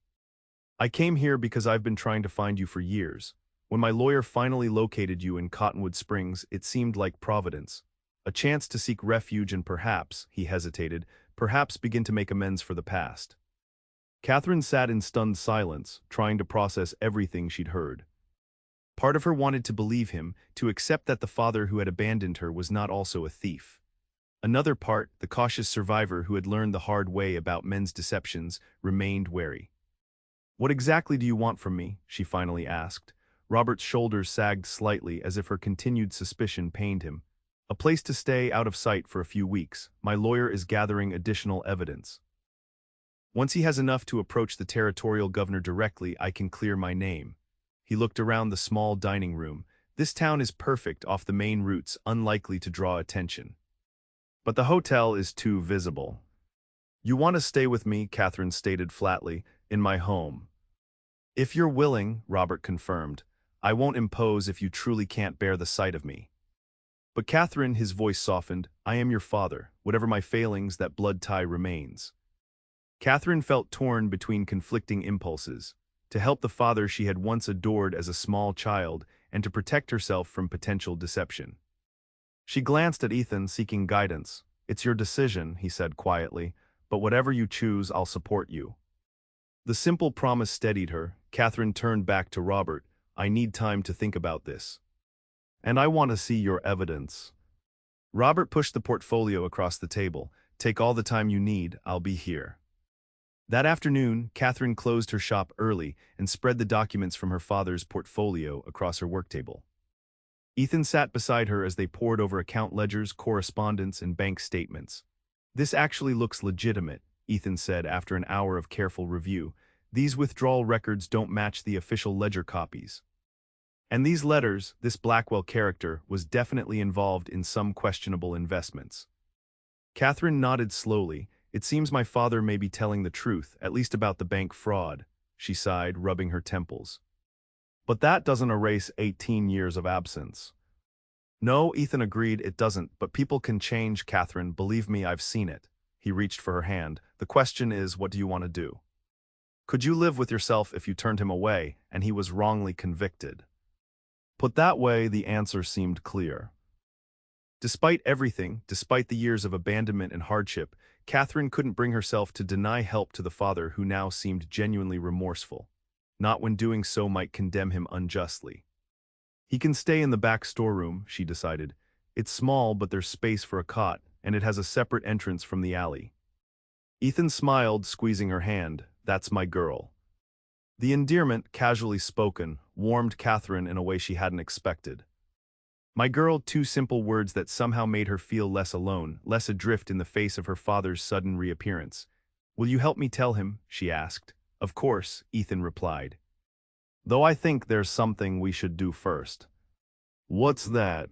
I came here because I've been trying to find you for years. When my lawyer finally located you in Cottonwood Springs, it seemed like providence. A chance to seek refuge and perhaps, he hesitated, perhaps begin to make amends for the past. Catherine sat in stunned silence, trying to process everything she'd heard. Part of her wanted to believe him, to accept that the father who had abandoned her was not also a thief. Another part, the cautious survivor who had learned the hard way about men's deceptions, remained wary. What exactly do you want from me? She finally asked. Robert's shoulders sagged slightly as if her continued suspicion pained him. A place to stay out of sight for a few weeks. My lawyer is gathering additional evidence. Once he has enough to approach the territorial governor directly, I can clear my name. He looked around the small dining room. This town is perfect off the main routes, unlikely to draw attention. But the hotel is too visible. You want to stay with me, Catherine stated flatly, in my home. If you're willing, Robert confirmed. I won't impose if you truly can't bear the sight of me. But Catherine, his voice softened, I am your father. Whatever my failings, that blood tie remains. Catherine felt torn between conflicting impulses. To help the father she had once adored as a small child, and to protect herself from potential deception. She glanced at Ethan, seeking guidance. It's your decision, he said quietly, but whatever you choose, I'll support you. The simple promise steadied her. Catherine turned back to Robert. I need time to think about this. And I want to see your evidence. Robert pushed the portfolio across the table. Take all the time you need, I'll be here. That afternoon, Catherine closed her shop early and spread the documents from her father's portfolio across her work table. Ethan sat beside her as they pored over account ledgers, correspondence, and bank statements. This actually looks legitimate, Ethan said after an hour of careful review. These withdrawal records don't match the official ledger copies. And these letters, this Blackwell character, was definitely involved in some questionable investments. Catherine nodded slowly. It seems my father may be telling the truth, at least about the bank fraud, she sighed, rubbing her temples. But that doesn't erase 18 years of absence. No, Ethan agreed, it doesn't, but people can change, Catherine, believe me, I've seen it. He reached for her hand. The question is, what do you want to do? Could you live with yourself if you turned him away, and he was wrongly convicted? Put that way, the answer seemed clear. Despite everything, despite the years of abandonment and hardship, Catherine couldn't bring herself to deny help to the father who now seemed genuinely remorseful. Not when doing so might condemn him unjustly. He can stay in the back storeroom, she decided. It's small, but there's space for a cot, and it has a separate entrance from the alley. Ethan smiled, squeezing her hand. That's my girl. The endearment, casually spoken, warmed Catherine in a way she hadn't expected. My girl, two simple words that somehow made her feel less alone, less adrift in the face of her father's sudden reappearance. Will you help me tell him? She asked. Of course, Ethan replied. Though I think there's something we should do first. What's that?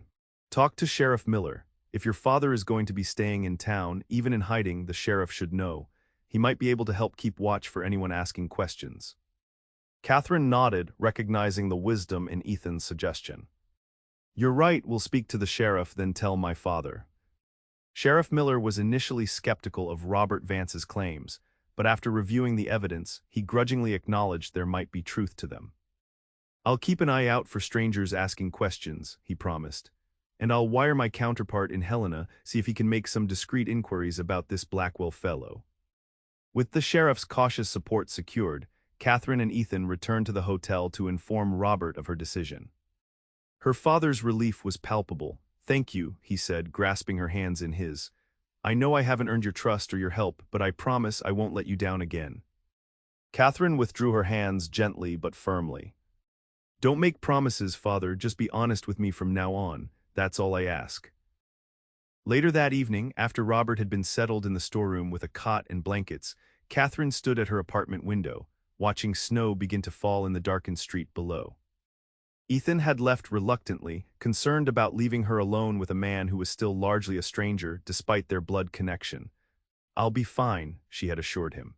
Talk to Sheriff Miller. If your father is going to be staying in town, even in hiding, the sheriff should know. He might be able to help keep watch for anyone asking questions. Catherine nodded, recognizing the wisdom in Ethan's suggestion. You're right, we'll speak to the sheriff, then tell my father. Sheriff Miller was initially skeptical of Robert Vance's claims, but after reviewing the evidence, he grudgingly acknowledged there might be truth to them. I'll keep an eye out for strangers asking questions, he promised. And I'll wire my counterpart in Helena, see if he can make some discreet inquiries about this Blackwell fellow. With the sheriff's cautious support secured, Catherine and Ethan returned to the hotel to inform Robert of her decision. Her father's relief was palpable. "Thank you," he said, grasping her hands in his. "I know I haven't earned your trust or your help, but I promise I won't let you down again." Catherine withdrew her hands gently but firmly. "Don't make promises, Father, just be honest with me from now on. That's all I ask." Later that evening, after Robert had been settled in the storeroom with a cot and blankets, Catherine stood at her apartment window, watching snow begin to fall in the darkened street below. Ethan had left reluctantly, concerned about leaving her alone with a man who was still largely a stranger despite their blood connection. "I'll be fine," she had assured him.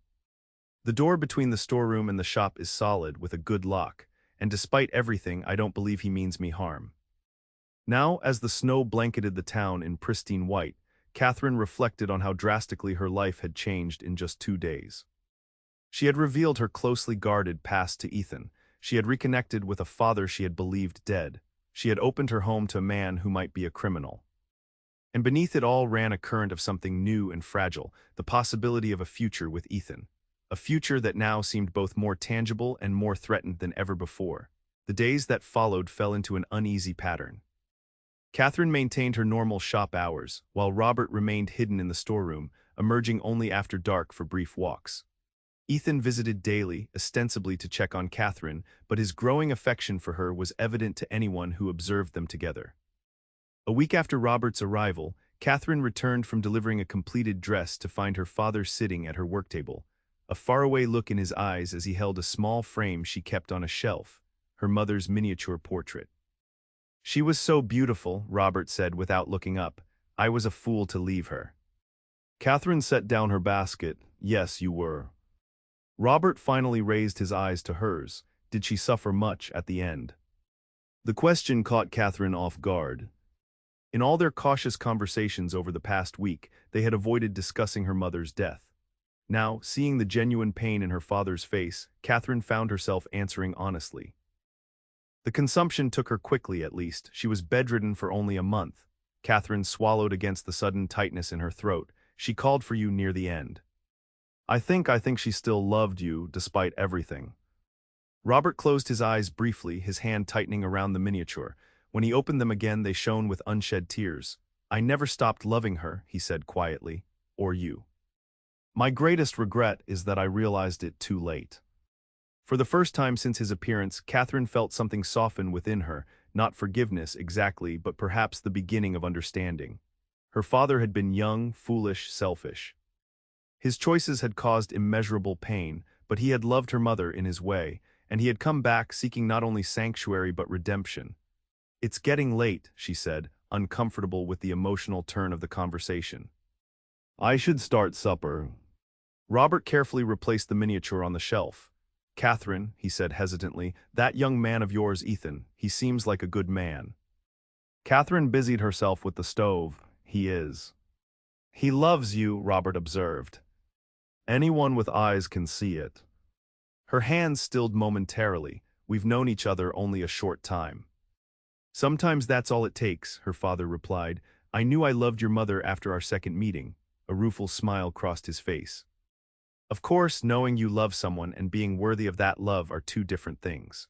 "The door between the storeroom and the shop is solid with a good lock, and despite everything, I don't believe he means me harm." Now, as the snow blanketed the town in pristine white, Catherine reflected on how drastically her life had changed in just 2 days. She had revealed her closely guarded past to Ethan. She had reconnected with a father she had believed dead. She had opened her home to a man who might be a criminal. And beneath it all ran a current of something new and fragile, the possibility of a future with Ethan. A future that now seemed both more tangible and more threatened than ever before. The days that followed fell into an uneasy pattern. Catherine maintained her normal shop hours, while Robert remained hidden in the storeroom, emerging only after dark for brief walks. Ethan visited daily, ostensibly to check on Catherine, but his growing affection for her was evident to anyone who observed them together. A week after Robert's arrival, Catherine returned from delivering a completed dress to find her father sitting at her worktable, a faraway look in his eyes as he held a small frame she kept on a shelf, her mother's miniature portrait. "She was so beautiful," Robert said without looking up. "I was a fool to leave her." Catherine set down her basket. "Yes, you were." Robert finally raised his eyes to hers. Did she suffer much at the end? The question caught Catherine off guard. In all their cautious conversations over the past week, they had avoided discussing her mother's death. Now, seeing the genuine pain in her father's face, Catherine found herself answering honestly. "The consumption took her quickly, at least. She was bedridden for only a month." Catherine swallowed against the sudden tightness in her throat. "She called for you near the end." I think she still loved you, despite everything." Robert closed his eyes briefly, his hand tightening around the miniature. When he opened them again, they shone with unshed tears. "I never stopped loving her," he said quietly. "Or you. My greatest regret is that I realized it too late." For the first time since his appearance, Catherine felt something soften within her, not forgiveness exactly, but perhaps the beginning of understanding. Her father had been young, foolish, selfish. His choices had caused immeasurable pain, but he had loved her mother in his way, and he had come back seeking not only sanctuary but redemption. "It's getting late," she said, uncomfortable with the emotional turn of the conversation. "I should start supper." Robert carefully replaced the miniature on the shelf. "Catherine," he said hesitantly, "that young man of yours, Ethan, he seems like a good man." Catherine busied herself with the stove. "He is." "He loves you," Robert observed. "Anyone with eyes can see it." Her hands stilled momentarily. "We've known each other only a short time." "Sometimes that's all it takes," her father replied. "I knew I loved your mother after our second meeting." A rueful smile crossed his face. "Of course, knowing you love someone and being worthy of that love are two different things."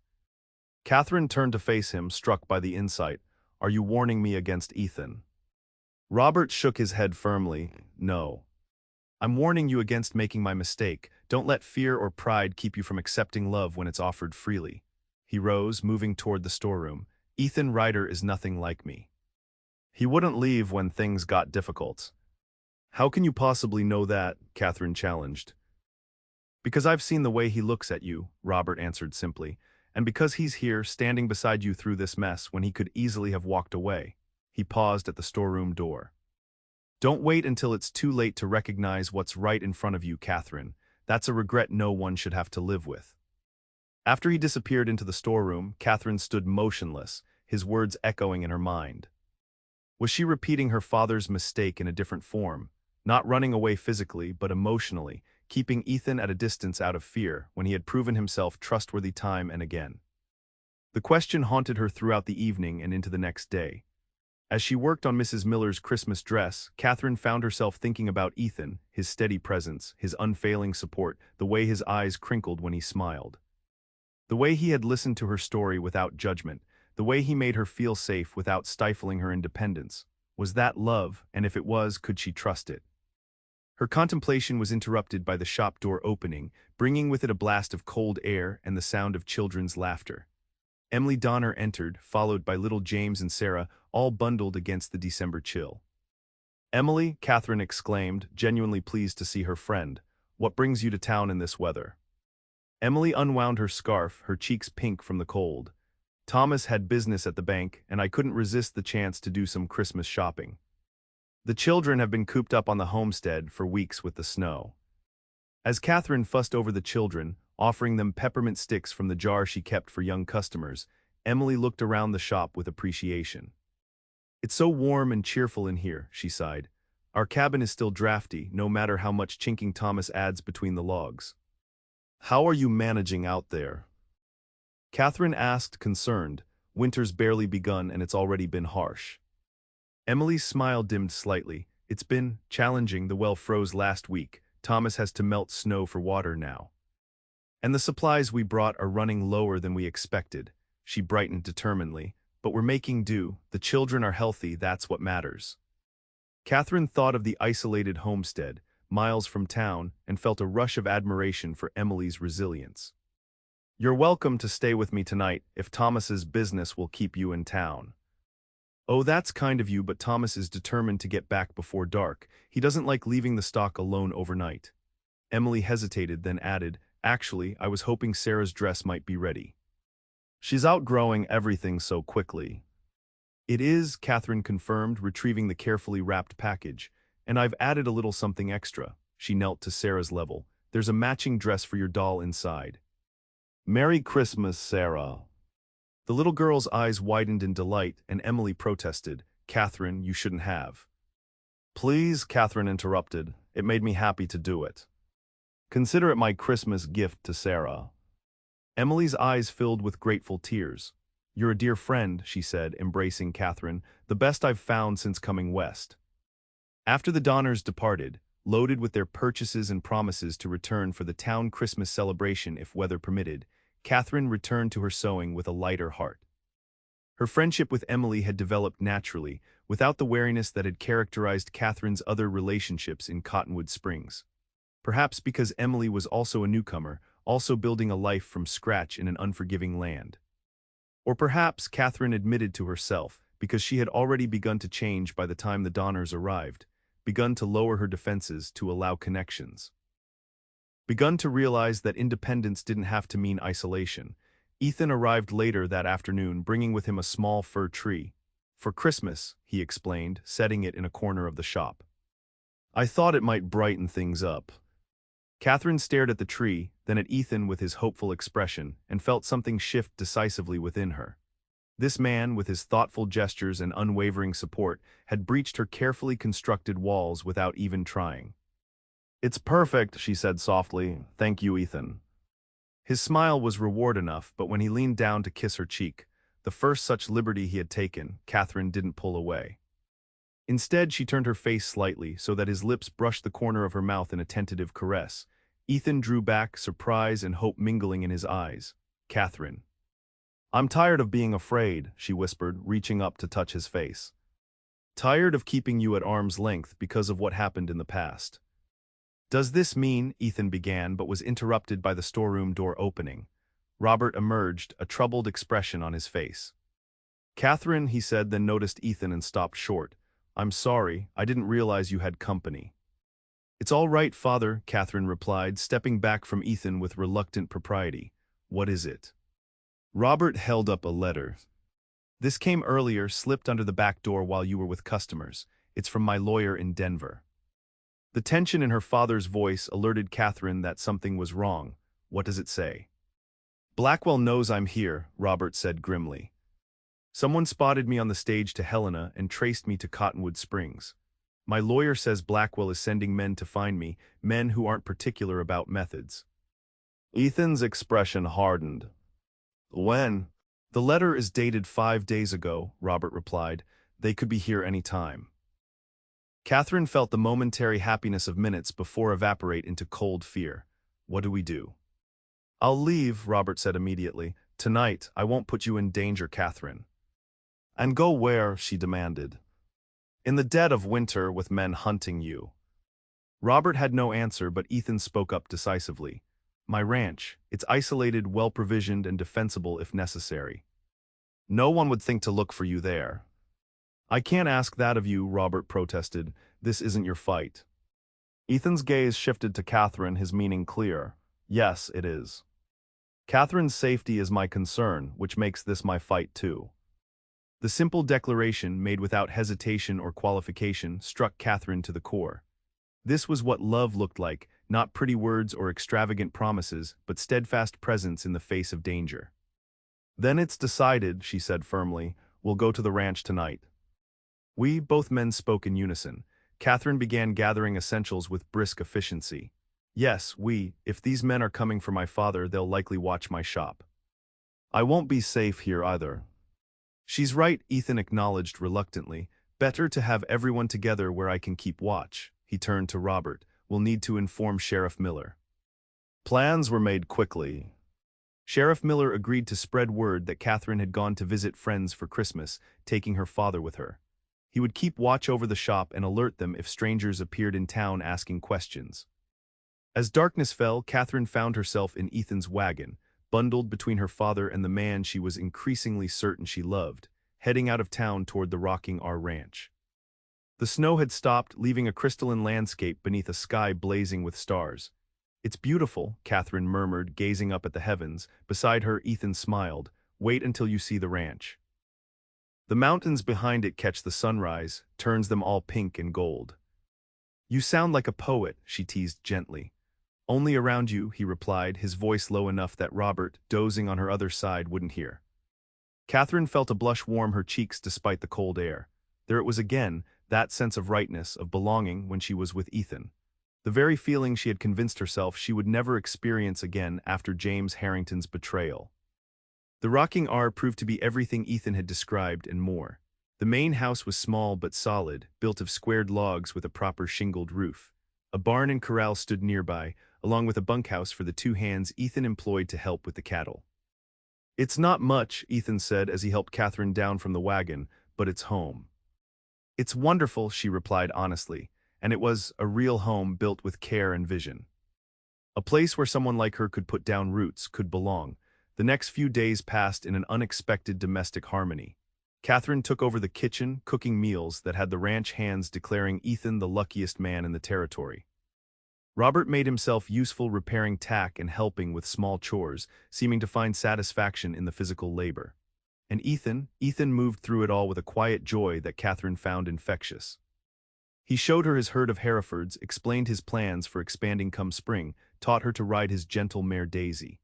Catherine turned to face him, struck by the insight. "Are you warning me against Ethan?" Robert shook his head firmly. "No. I'm warning you against making my mistake. Don't let fear or pride keep you from accepting love when it's offered freely." He rose, moving toward the storeroom. "Ethan Ryder is nothing like me. He wouldn't leave when things got difficult." "How can you possibly know that?" Catherine challenged. "Because I've seen the way he looks at you," Robert answered simply. "And because he's here, standing beside you through this mess when he could easily have walked away." He paused at the storeroom door. "Don't wait until it's too late to recognize what's right in front of you, Catherine. That's a regret no one should have to live with." After he disappeared into the storeroom, Catherine stood motionless, his words echoing in her mind. Was she repeating her father's mistake in a different form? Not running away physically, but emotionally, keeping Ethan at a distance out of fear, when he had proven himself trustworthy time and again. The question haunted her throughout the evening and into the next day. As she worked on Mrs. Miller's Christmas dress, Catherine found herself thinking about Ethan, his steady presence, his unfailing support, the way his eyes crinkled when he smiled. The way he had listened to her story without judgment, the way he made her feel safe without stifling her independence. Was that love, and if it was, could she trust it? Her contemplation was interrupted by the shop door opening, bringing with it a blast of cold air and the sound of children's laughter. Emily Donner entered, followed by little James and Sarah, all bundled against the December chill. "Emily," Catherine exclaimed, genuinely pleased to see her friend, "what brings you to town in this weather?" Emily unwound her scarf, her cheeks pink from the cold. "Thomas had business at the bank, and I couldn't resist the chance to do some Christmas shopping. The children have been cooped up on the homestead for weeks with the snow." As Catherine fussed over the children, offering them peppermint sticks from the jar she kept for young customers, Emily looked around the shop with appreciation. "It's so warm and cheerful in here," she sighed. "Our cabin is still drafty, no matter how much chinking Thomas adds between the logs." "How are you managing out there?" Catherine asked, concerned. "Winter's barely begun and it's already been harsh." Emily's smile dimmed slightly. "It's been challenging. The well froze last week. Thomas has to melt snow for water now. And the supplies we brought are running lower than we expected." She brightened determinedly. "But we're making do. The children are healthy, that's what matters." Catherine thought of the isolated homestead, miles from town, and felt a rush of admiration for Emily's resilience. "You're welcome to stay with me tonight, if Thomas's business will keep you in town." "Oh, that's kind of you, but Thomas is determined to get back before dark. He doesn't like leaving the stock alone overnight." Emily hesitated, then added, "Actually, I was hoping Sarah's dress might be ready." "She's outgrowing everything so quickly." "It is," Catherine confirmed, retrieving the carefully wrapped package. "And I've added a little something extra." She knelt to Sarah's level. "There's a matching dress for your doll inside." "Merry Christmas, Sarah." The little girl's eyes widened in delight, and Emily protested, "Catherine, you shouldn't have." "Please," Catherine interrupted. "It made me happy to do it. Consider it my Christmas gift to Sarah." Emily's eyes filled with grateful tears. "You're a dear friend," she said, embracing Catherine, "the best I've found since coming west." After the Donners departed, loaded with their purchases and promises to return for the town Christmas celebration if weather permitted, Catherine returned to her sewing with a lighter heart. Her friendship with Emily had developed naturally, without the wariness that had characterized Catherine's other relationships in Cottonwood Springs. Perhaps because Emily was also a newcomer, also building a life from scratch in an unforgiving land. Or perhaps, Catherine admitted to herself, because she had already begun to change by the time the Donners arrived, begun to lower her defenses to allow connections. Begun to realize that independence didn't have to mean isolation. Ethan arrived later that afternoon, bringing with him a small fir tree. "For Christmas," he explained, setting it in a corner of the shop. "I thought it might brighten things up." Catherine stared at the tree, then at Ethan with his hopeful expression, and felt something shift decisively within her. This man, with his thoughtful gestures and unwavering support, had breached her carefully constructed walls without even trying. "It's perfect," she said softly. "Thank you, Ethan." His smile was reward enough, but when he leaned down to kiss her cheek, the first such liberty he had taken, Catherine didn't pull away. Instead, she turned her face slightly so that his lips brushed the corner of her mouth in a tentative caress. Ethan drew back, surprise and hope mingling in his eyes. "Catherine." "I'm tired of being afraid," she whispered, reaching up to touch his face. "Tired of keeping you at arm's length because of what happened in the past." "Does this mean," Ethan began, but was interrupted by the storeroom door opening. Robert emerged, a troubled expression on his face. "Catherine," he said, then noticed Ethan and stopped short. "I'm sorry, I didn't realize you had company." "It's all right, Father," Catherine replied, stepping back from Ethan with reluctant propriety. "What is it?" Robert held up a letter. "This came earlier, slipped under the back door while you were with customers. It's from my lawyer in Denver." The tension in her father's voice alerted Catherine that something was wrong. "What does it say?" "Blackwell knows I'm here," Robert said grimly. "Someone spotted me on the stage to Helena and traced me to Cottonwood Springs. My lawyer says Blackwell is sending men to find me, men who aren't particular about methods." Ethan's expression hardened. "When?" "The letter is dated 5 days ago," Robert replied. They could be here any time. Catherine felt the momentary happiness of minutes before evaporate into cold fear. What do we do? I'll leave, Robert said immediately. Tonight, I won't put you in danger, Catherine. And go where? She demanded. In the dead of winter with men hunting you. Robert had no answer, but Ethan spoke up decisively. My ranch. It's isolated, well-provisioned, and defensible if necessary. No one would think to look for you there. I can't ask that of you, Robert protested. This isn't your fight. Ethan's gaze shifted to Catherine, his meaning clear. Yes, it is. Catherine's safety is my concern, which makes this my fight too. The simple declaration, made without hesitation or qualification, struck Catherine to the core. This was what love looked like, not pretty words or extravagant promises, but steadfast presence in the face of danger. Then it's decided, she said firmly. We'll go to the ranch tonight. We, both men spoke in unison. Catherine began gathering essentials with brisk efficiency. Yes, if these men are coming for my father, they'll likely watch my shop. I won't be safe here either. She's right, Ethan acknowledged reluctantly. Better to have everyone together where I can keep watch. He turned to Robert. We'll need to inform Sheriff Miller. Plans were made quickly. Sheriff Miller agreed to spread word that Catherine had gone to visit friends for Christmas, taking her father with her. He would keep watch over the shop and alert them if strangers appeared in town asking questions. As darkness fell, Catherine found herself in Ethan's wagon, bundled between her father and the man she was increasingly certain she loved, heading out of town toward the rocking R ranch. The snow had stopped, leaving a crystalline landscape beneath a sky blazing with stars. It's beautiful, Catherine murmured, gazing up at the heavens. Beside her, Ethan smiled. Wait until you see the ranch. The mountains behind it catch the sunrise, turns them all pink and gold. You sound like a poet, she teased gently. Only around you, he replied, his voice low enough that Robert, dozing on her other side, wouldn't hear. Catherine felt a blush warm her cheeks despite the cold air. There it was again, that sense of rightness, of belonging when she was with Ethan. The very feeling she had convinced herself she would never experience again after James Harrington's betrayal. The rocking R proved to be everything Ethan had described and more. The main house was small but solid, built of squared logs with a proper shingled roof. A barn and corral stood nearby, along with a bunkhouse for the two hands Ethan employed to help with the cattle. It's not much, Ethan said as he helped Catherine down from the wagon, but it's home. It's wonderful, she replied honestly, and it was a real home built with care and vision. A place where someone like her could put down roots, could belong. The next few days passed in an unexpected domestic harmony. Catherine took over the kitchen, cooking meals that had the ranch hands declaring Ethan the luckiest man in the territory. Robert made himself useful repairing tack and helping with small chores, seeming to find satisfaction in the physical labor. And Ethan moved through it all with a quiet joy that Catherine found infectious. He showed her his herd of Herefords, explained his plans for expanding come spring, taught her to ride his gentle mare Daisy.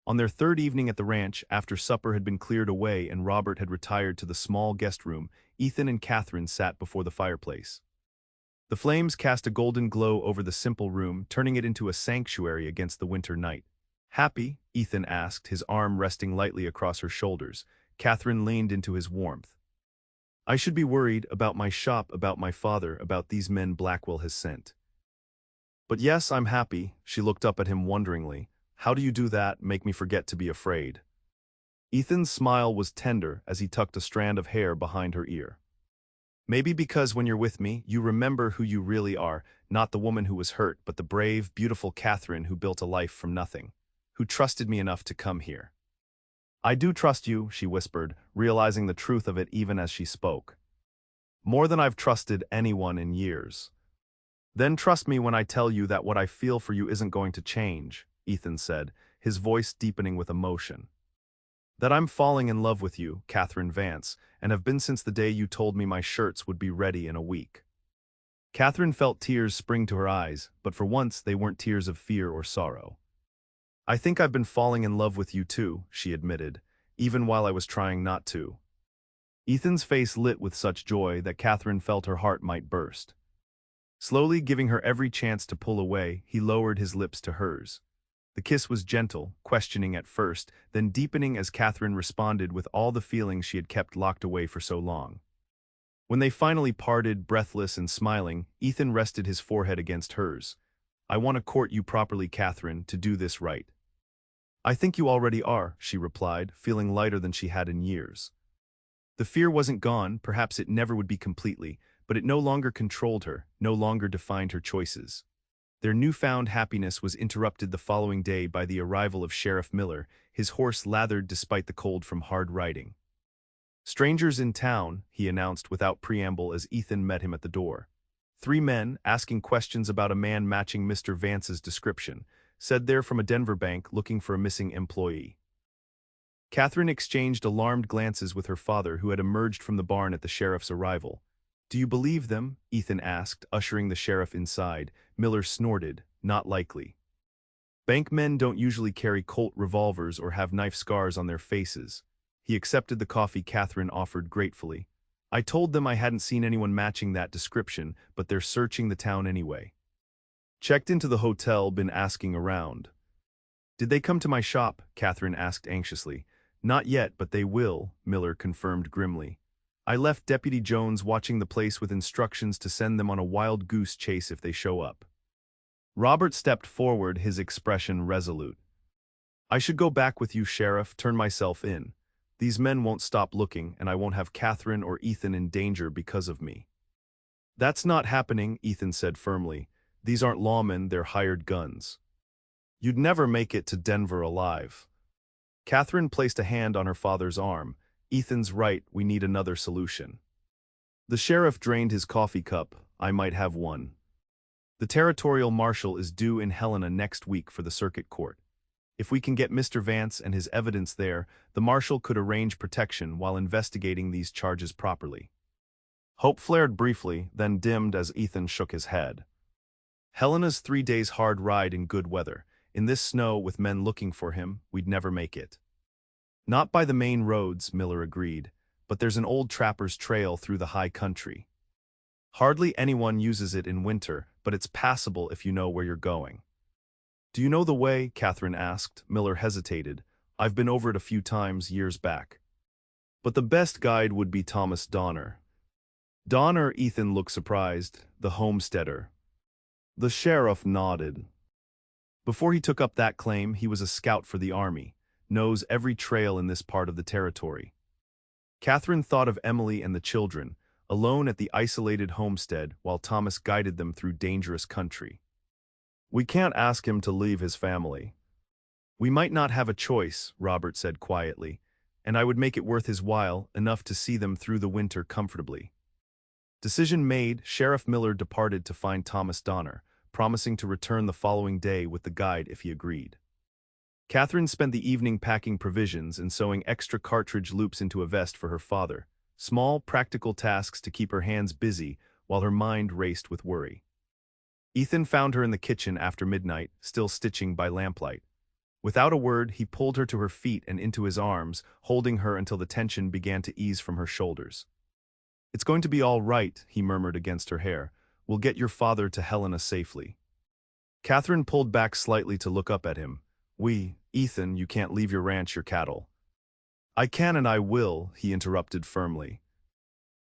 On their third evening at the ranch, after supper had been cleared away and Robert had retired to the small guest room, Ethan and Catherine sat before the fireplace. The flames cast a golden glow over the simple room, turning it into a sanctuary against the winter night. Happy? Ethan asked, his arm resting lightly across her shoulders. Catherine leaned into his warmth. I should be worried about my shop, about my father, about these men Blackwell has sent. But yes, I'm happy. She looked up at him wonderingly. How do you do that, make me forget to be afraid? Ethan's smile was tender as he tucked a strand of hair behind her ear. Maybe because when you're with me, you remember who you really are, not the woman who was hurt, but the brave, beautiful Catherine who built a life from nothing, who trusted me enough to come here. I do trust you, she whispered, realizing the truth of it even as she spoke. More than I've trusted anyone in years. Then trust me when I tell you that what I feel for you isn't going to change, Ethan said, his voice deepening with emotion. That I'm falling in love with you, Catherine Vance, and have been since the day you told me my shirts would be ready in a week. Catherine felt tears spring to her eyes, but for once they weren't tears of fear or sorrow. I think I've been falling in love with you too, she admitted, even while I was trying not to. Ethan's face lit with such joy that Catherine felt her heart might burst. Slowly giving her every chance to pull away, he lowered his lips to hers. The kiss was gentle, questioning at first, then deepening as Catherine responded with all the feelings she had kept locked away for so long. When they finally parted, breathless and smiling, Ethan rested his forehead against hers. "I want to court you properly, Catherine, to do this right." "I think you already are," she replied, feeling lighter than she had in years. The fear wasn't gone, perhaps it never would be completely, but it no longer controlled her, no longer defined her choices. Their newfound happiness was interrupted the following day by the arrival of Sheriff Miller, his horse lathered despite the cold from hard riding. "Strangers in town," he announced without preamble as Ethan met him at the door. Three men, asking questions about a man matching Mr. Vance's description, said they're from a Denver bank looking for a missing employee. Catherine exchanged alarmed glances with her father, who had emerged from the barn at the sheriff's arrival. "Do you believe them?" Ethan asked, ushering the sheriff inside. Miller snorted, "Not likely. Bank men don't usually carry Colt revolvers or have knife scars on their faces." He accepted the coffee Catherine offered gratefully. "I told them I hadn't seen anyone matching that description, but they're searching the town anyway." "Checked into the hotel, been asking around." "Did they come to my shop?" Catherine asked anxiously. "Not yet, but they will," Miller confirmed grimly. "I left Deputy Jones watching the place with instructions to send them on a wild goose chase if they show up." Robert stepped forward, his expression resolute. "I should go back with you, Sheriff, turn myself in. These men won't stop looking, and I won't have Catherine or Ethan in danger because of me." "That's not happening," Ethan said firmly. "These aren't lawmen, they're hired guns. You'd never make it to Denver alive." Catherine placed a hand on her father's arm. "Ethan's right, we need another solution." The sheriff drained his coffee cup. "I might have one. The territorial marshal is due in Helena next week for the circuit court. If we can get Mr. Vance and his evidence there, the marshal could arrange protection while investigating these charges properly." Hope flared briefly, then dimmed as Ethan shook his head. "Helena's 3 days' hard ride in good weather. In this snow, with men looking for him, we'd never make it." "Not by the main roads," Miller agreed, "but there's an old trapper's trail through the high country. Hardly anyone uses it in winter, but it's passable if you know where you're going." "Do you know the way?" Catherine asked. Miller hesitated. "I've been over it a few times years back. But the best guide would be Thomas Donner." "Donner?" Ethan looked surprised. "The homesteader." The sheriff nodded. "Before he took up that claim, he was a scout for the army. Knows every trail in this part of the territory." Catherine thought of Emily and the children, alone at the isolated homestead while Thomas guided them through dangerous country. "We can't ask him to leave his family." "We might not have a choice," Robert said quietly, "and I would make it worth his while, enough to see them through the winter comfortably." Decision made, Sheriff Miller departed to find Thomas Donner, promising to return the following day with the guide if he agreed. Catherine spent the evening packing provisions and sewing extra cartridge loops into a vest for her father, small, practical tasks to keep her hands busy while her mind raced with worry. Ethan found her in the kitchen after midnight, still stitching by lamplight. Without a word, he pulled her to her feet and into his arms, holding her until the tension began to ease from her shoulders. "It's going to be all right," he murmured against her hair. "We'll get your father to Helena safely." Catherine pulled back slightly to look up at him. Ethan, you can't leave your ranch, your cattle." "I can and I will," he interrupted firmly.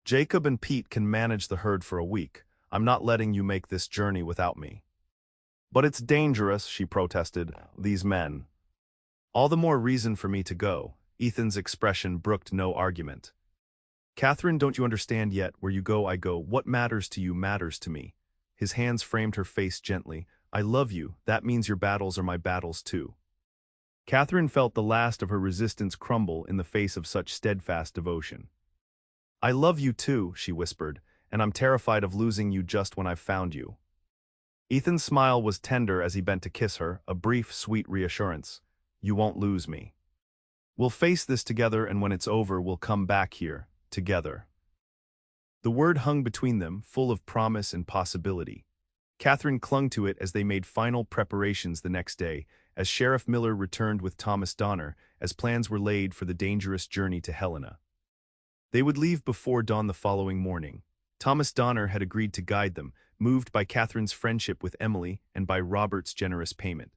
"Jacob and Pete can manage the herd for a week. I'm not letting you make this journey without me." "But it's dangerous," she protested. "These men." "All the more reason for me to go." Ethan's expression brooked no argument. "Catherine, don't you understand yet? Where you go, I go. What matters to you matters to me." His hands framed her face gently. "I love you. That means your battles are my battles too." Catherine felt the last of her resistance crumble in the face of such steadfast devotion. "I love you too," she whispered, "and I'm terrified of losing you just when I've found you." Ethan's smile was tender as he bent to kiss her, a brief, sweet reassurance. "You won't lose me. We'll face this together, and when it's over, we'll come back here, together." The word hung between them, full of promise and possibility. Catherine clung to it as they made final preparations the next day, as Sheriff Miller returned with Thomas Donner, as plans were laid for the dangerous journey to Helena. They would leave before dawn the following morning. Thomas Donner had agreed to guide them, moved by Catherine's friendship with Emily and by Robert's generous payment.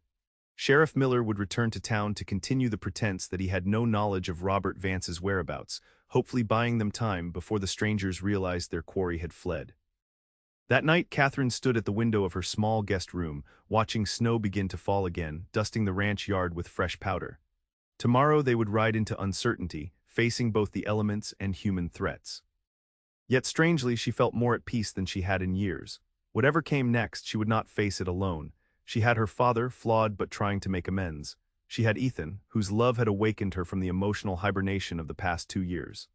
Sheriff Miller would return to town to continue the pretense that he had no knowledge of Robert Vance's whereabouts, hopefully buying them time before the strangers realized their quarry had fled. That night, Catherine stood at the window of her small guest room, watching snow begin to fall again, dusting the ranch yard with fresh powder. Tomorrow they would ride into uncertainty, facing both the elements and human threats. Yet strangely, she felt more at peace than she had in years. Whatever came next, she would not face it alone. She had her father, flawed but trying to make amends. She had Ethan, whose love had awakened her from the emotional hibernation of the past 2 years.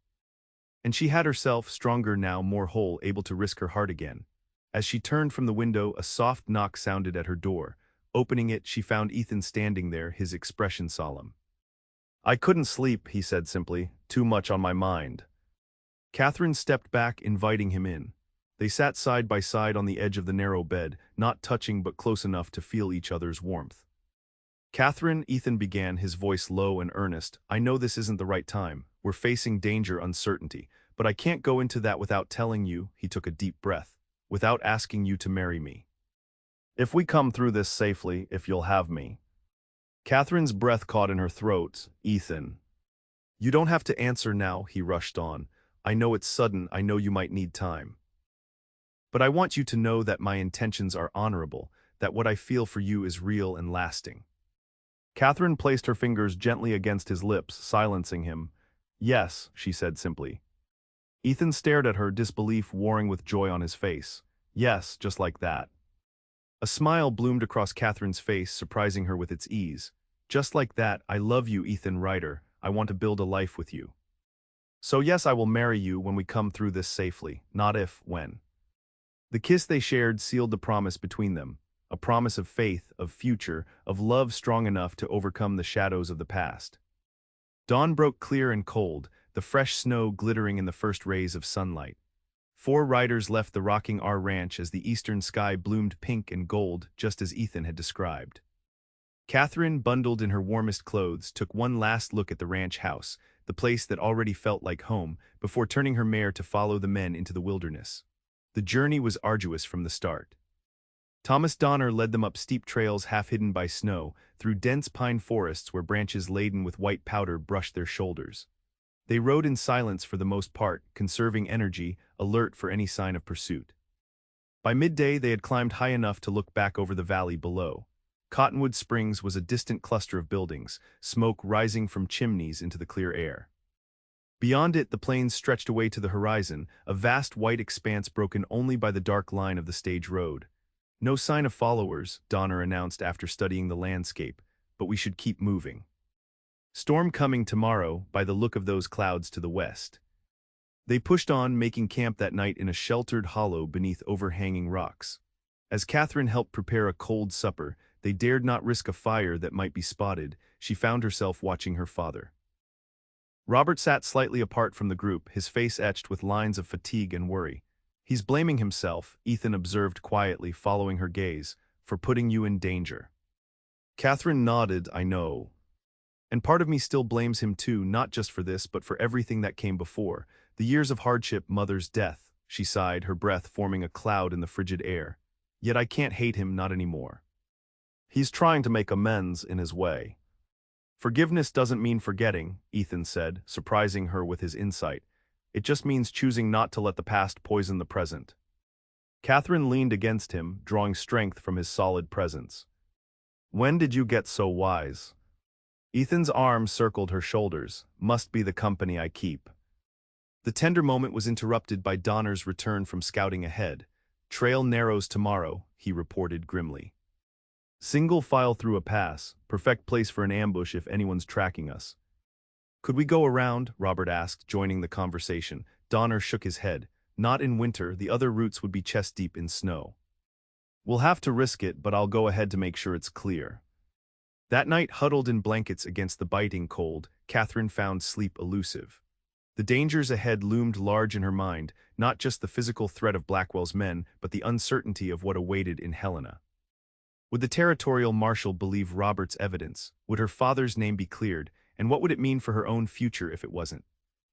And she had herself, stronger now, more whole, able to risk her heart again. As she turned from the window, a soft knock sounded at her door. Opening it, she found Ethan standing there, his expression solemn. "I couldn't sleep," he said simply. "Too much on my mind." Catherine stepped back, inviting him in. They sat side by side on the edge of the narrow bed, not touching but close enough to feel each other's warmth. "Catherine," Ethan began, his voice low and earnest, "I know this isn't the right time. We're facing danger, uncertainty. But I can't go into that without telling you," he took a deep breath, "without asking you to marry me. If we come through this safely, if you'll have me." Catherine's breath caught in her throat. "Ethan." "You don't have to answer now," he rushed on. "I know it's sudden, I know you might need time. But I want you to know that my intentions are honorable, that what I feel for you is real and lasting." Catherine placed her fingers gently against his lips, silencing him. "Yes," she said simply. Ethan stared at her, disbelief warring with joy on his face. "Yes, just like that." A smile bloomed across Catherine's face, surprising her with its ease. "Just like that, I love you, Ethan Ryder. I want to build a life with you. So yes, I will marry you when we come through this safely, not if, when." The kiss they shared sealed the promise between them, a promise of faith, of future, of love strong enough to overcome the shadows of the past. Dawn broke clear and cold, the fresh snow glittering in the first rays of sunlight. 4 riders left the rocking R ranch as the eastern sky bloomed pink and gold, just as Ethan had described. Catherine, bundled in her warmest clothes, took one last look at the ranch house, the place that already felt like home, before turning her mare to follow the men into the wilderness. The journey was arduous from the start. Thomas Donner led them up steep trails half hidden by snow, through dense pine forests where branches laden with white powder brushed their shoulders. They rode in silence for the most part, conserving energy, alert for any sign of pursuit. By midday they had climbed high enough to look back over the valley below. Cottonwood Springs was a distant cluster of buildings, smoke rising from chimneys into the clear air. Beyond it, the plains stretched away to the horizon, a vast white expanse broken only by the dark line of the stage road. "No sign of followers," Donner announced after studying the landscape, "but we should keep moving. Storm coming tomorrow, by the look of those clouds to the west." They pushed on, making camp that night in a sheltered hollow beneath overhanging rocks. As Catherine helped prepare a cold supper, they dared not risk a fire that might be spotted. She found herself watching her father. Robert sat slightly apart from the group, his face etched with lines of fatigue and worry. "He's blaming himself," Ethan observed quietly, following her gaze, "for putting you in danger." Catherine nodded. "I know. And part of me still blames him too, not just for this, but for everything that came before. The years of hardship, Mother's death." She sighed, her breath forming a cloud in the frigid air. "Yet I can't hate him, not anymore. He's trying to make amends in his way." "Forgiveness doesn't mean forgetting," Ethan said, surprising her with his insight. "It just means choosing not to let the past poison the present." Catherine leaned against him, drawing strength from his solid presence. "When did you get so wise?" Ethan's arm circled her shoulders. "Must be the company I keep." The tender moment was interrupted by Donner's return from scouting ahead. "Trail narrows tomorrow," he reported grimly. "Single file through a pass, perfect place for an ambush if anyone's tracking us." "Could we go around?" Robert asked, joining the conversation. Donner shook his head. "Not in winter, the other routes would be chest-deep in snow." "We'll have to risk it, but I'll go ahead to make sure it's clear." That night, huddled in blankets against the biting cold, Catherine found sleep elusive. The dangers ahead loomed large in her mind, not just the physical threat of Blackwell's men, but the uncertainty of what awaited in Helena. Would the territorial marshal believe Robert's evidence? Would her father's name be cleared? And what would it mean for her own future if it wasn't?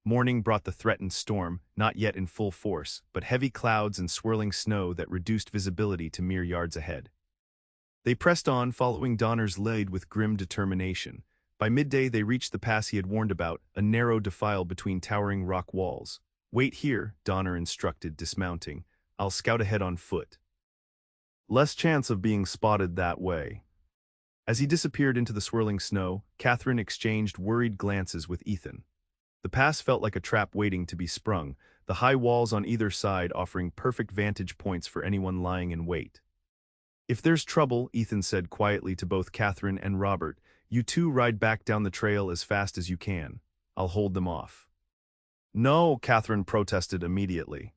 Morning brought the threatened storm, not yet in full force, but heavy clouds and swirling snow that reduced visibility to mere yards ahead. They pressed on, following Donner's lead with grim determination. By midday they reached the pass he had warned about, a narrow defile between towering rock walls. "Wait here," Donner instructed, dismounting. "I'll scout ahead on foot." Less chance of being spotted that way. As he disappeared into the swirling snow, Catherine exchanged worried glances with Ethan. The pass felt like a trap waiting to be sprung, the high walls on either side offering perfect vantage points for anyone lying in wait. "If there's trouble," Ethan said quietly to both Catherine and Robert, "you two ride back down the trail as fast as you can. I'll hold them off." "No," Catherine protested immediately.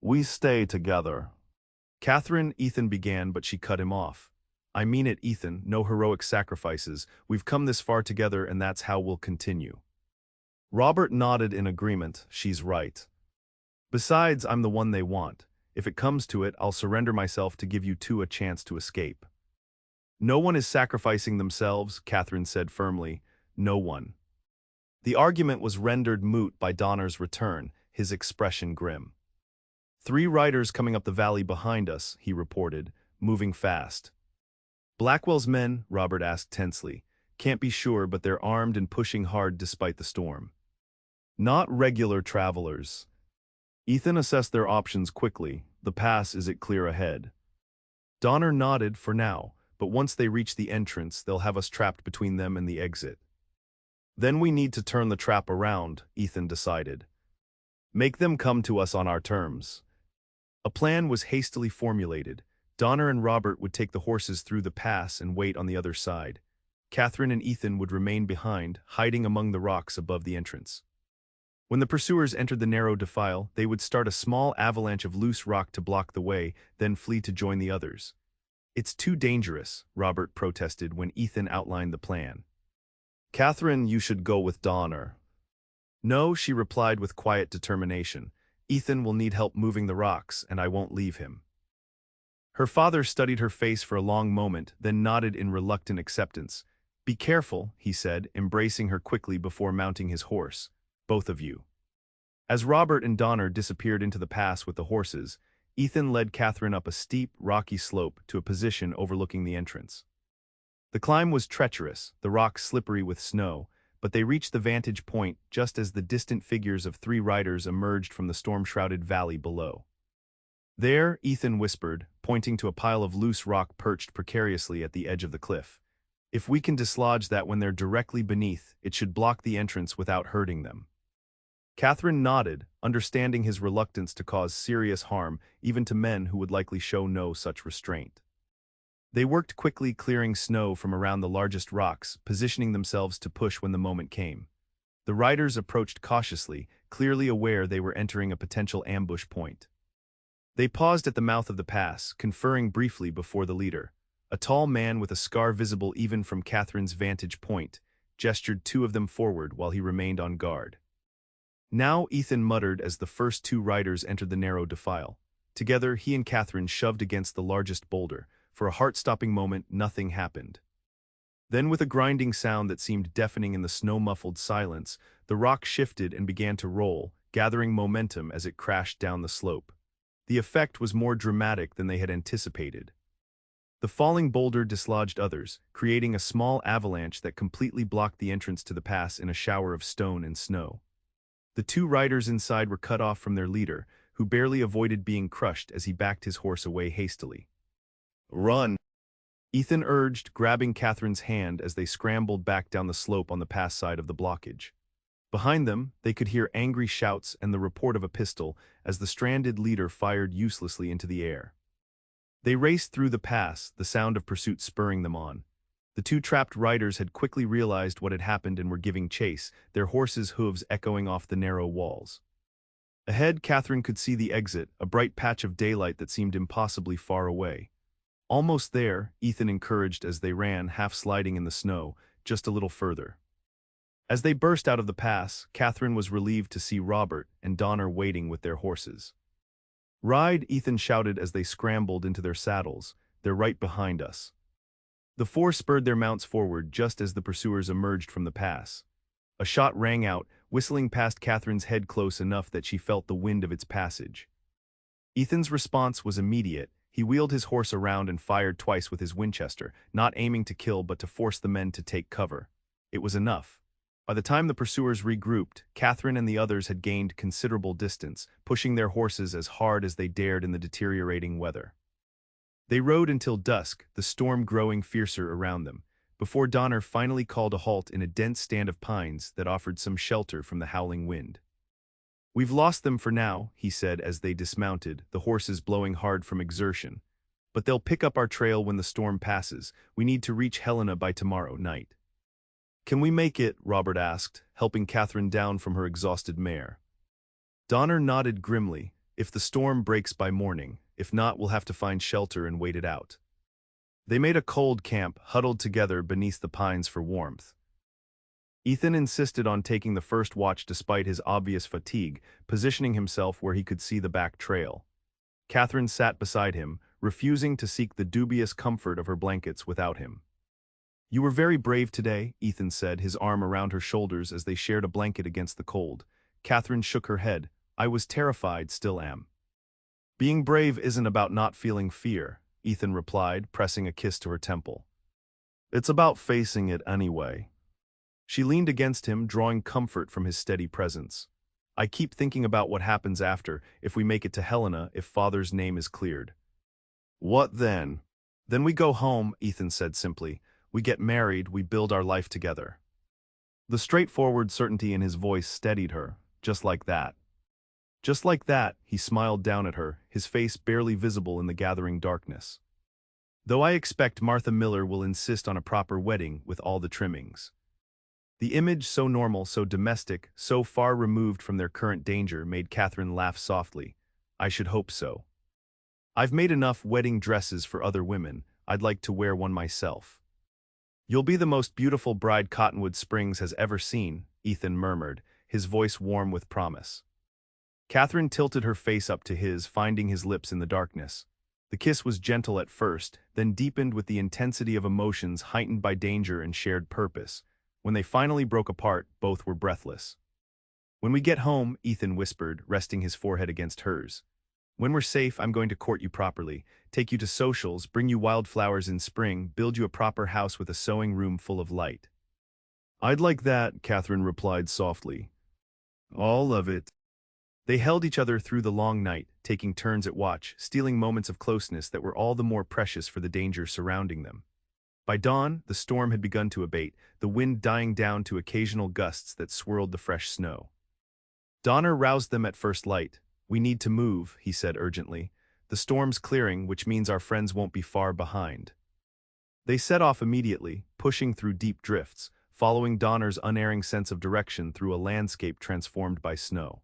"We stay together." Catherine, Ethan began, but she cut him off. "I mean it, Ethan, no heroic sacrifices. We've come this far together and that's how we'll continue." Robert nodded in agreement. "She's right. Besides, I'm the one they want. If it comes to it, I'll surrender myself to give you two a chance to escape." "No one is sacrificing themselves," Catherine said firmly. "No one." The argument was rendered moot by Donner's return, his expression grim. "3 riders coming up the valley behind us," he reported, moving fast. "Blackwell's men?" Robert asked tensely. "Can't be sure, but they're armed and pushing hard despite the storm." "Not regular travelers." Ethan assessed their options quickly. "The pass, is it clear ahead?" Donner nodded for now, but once they reach the entrance, they'll have us trapped between them and the exit. "Then we need to turn the trap around," Ethan decided. "Make them come to us on our terms." A plan was hastily formulated. Donner and Robert would take the horses through the pass and wait on the other side. Catherine and Ethan would remain behind, hiding among the rocks above the entrance. When the pursuers entered the narrow defile, they would start a small avalanche of loose rock to block the way, then flee to join the others. "It's too dangerous," Robert protested when Ethan outlined the plan. "Catherine, you should go with Donner." "No," she replied with quiet determination. "Ethan will need help moving the rocks, and I won't leave him." Her father studied her face for a long moment, then nodded in reluctant acceptance. "Be careful," he said, embracing her quickly before mounting his horse. "Both of you." As Robert and Donner disappeared into the pass with the horses, Ethan led Catherine up a steep, rocky slope to a position overlooking the entrance. The climb was treacherous, the rocks slippery with snow, but they reached the vantage point just as the distant figures of 3 riders emerged from the storm-shrouded valley below. "There," Ethan whispered, pointing to a pile of loose rock perched precariously at the edge of the cliff. "If we can dislodge that when they're directly beneath, it should block the entrance without hurting them." Catherine nodded, understanding his reluctance to cause serious harm even to men who would likely show no such restraint. They worked quickly, clearing snow from around the largest rocks, positioning themselves to push when the moment came. The riders approached cautiously, clearly aware they were entering a potential ambush point. They paused at the mouth of the pass, conferring briefly before the leader. A tall man with a scar visible even from Catherine's vantage point gestured 2 of them forward while he remained on guard. "Now," Ethan muttered as the first 2 riders entered the narrow defile. Together, he and Catherine shoved against the largest boulder. For a heart-stopping moment, nothing happened. Then, with a grinding sound that seemed deafening in the snow-muffled silence, the rock shifted and began to roll, gathering momentum as it crashed down the slope. The effect was more dramatic than they had anticipated. The falling boulder dislodged others, creating a small avalanche that completely blocked the entrance to the pass in a shower of stone and snow. The 2 riders inside were cut off from their leader, who barely avoided being crushed as he backed his horse away hastily. "Run!" Ethan urged, grabbing Catherine's hand as they scrambled back down the slope on the pass side of the blockage. Behind them, they could hear angry shouts and the report of a pistol as the stranded leader fired uselessly into the air. They raced through the pass, the sound of pursuit spurring them on. The 2 trapped riders had quickly realized what had happened and were giving chase, their horses' hooves echoing off the narrow walls. Ahead, Catherine could see the exit, a bright patch of daylight that seemed impossibly far away. "Almost there," Ethan encouraged as they ran, half sliding in the snow, "just a little further." As they burst out of the pass, Catherine was relieved to see Robert and Donner waiting with their horses. "Ride," Ethan shouted as they scrambled into their saddles. "They're right behind us." The 4 spurred their mounts forward just as the pursuers emerged from the pass. A shot rang out, whistling past Catherine's head close enough that she felt the wind of its passage. Ethan's response was immediate. He wheeled his horse around and fired twice with his Winchester, not aiming to kill but to force the men to take cover. It was enough. By the time the pursuers regrouped, Catherine and the others had gained considerable distance, pushing their horses as hard as they dared in the deteriorating weather. They rode until dusk, the storm growing fiercer around them, before Donner finally called a halt in a dense stand of pines that offered some shelter from the howling wind. "We've lost them for now," he said as they dismounted, the horses blowing hard from exertion. "But they'll pick up our trail when the storm passes. We need to reach Helena by tomorrow night." "Can we make it?" Robert asked, helping Catherine down from her exhausted mare. Donner nodded grimly. "If the storm breaks by morning. If not, we'll have to find shelter and wait it out." They made a cold camp, huddled together beneath the pines for warmth. Ethan insisted on taking the first watch despite his obvious fatigue, positioning himself where he could see the back trail. Catherine sat beside him, refusing to seek the dubious comfort of her blankets without him. "You were very brave today," Ethan said, his arm around her shoulders as they shared a blanket against the cold. Catherine shook her head. "I was terrified, still am." "Being brave isn't about not feeling fear," Ethan replied, pressing a kiss to her temple. "It's about facing it anyway." She leaned against him, drawing comfort from his steady presence. "I keep thinking about what happens after, if we make it to Helena, if Father's name is cleared." "What then?" "Then we go home," Ethan said simply. "We get married, we build our life together." The straightforward certainty in his voice steadied her. "Just like that." "Just like that," he smiled down at her, his face barely visible in the gathering darkness. "Though I expect Martha Miller will insist on a proper wedding with all the trimmings." The image, so normal, so domestic, so far removed from their current danger, made Catherine laugh softly. "I should hope so. I've made enough wedding dresses for other women. I'd like to wear one myself." "You'll be the most beautiful bride Cottonwood Springs has ever seen," Ethan murmured, his voice warm with promise. Catherine tilted her face up to his, finding his lips in the darkness. The kiss was gentle at first, then deepened with the intensity of emotions heightened by danger and shared purpose. When they finally broke apart, both were breathless. "When we get home," Ethan whispered, resting his forehead against hers. "When we're safe, I'm going to court you properly, take you to socials, bring you wildflowers in spring, build you a proper house with a sewing room full of light." "I'd like that," Catherine replied softly. "All of it." They held each other through the long night, taking turns at watch, stealing moments of closeness that were all the more precious for the danger surrounding them. By dawn, the storm had begun to abate, the wind dying down to occasional gusts that swirled the fresh snow. Donner roused them at first light. "We need to move," he said urgently. "The storm's clearing, which means our friends won't be far behind." They set off immediately, pushing through deep drifts, following Donner's unerring sense of direction through a landscape transformed by snow.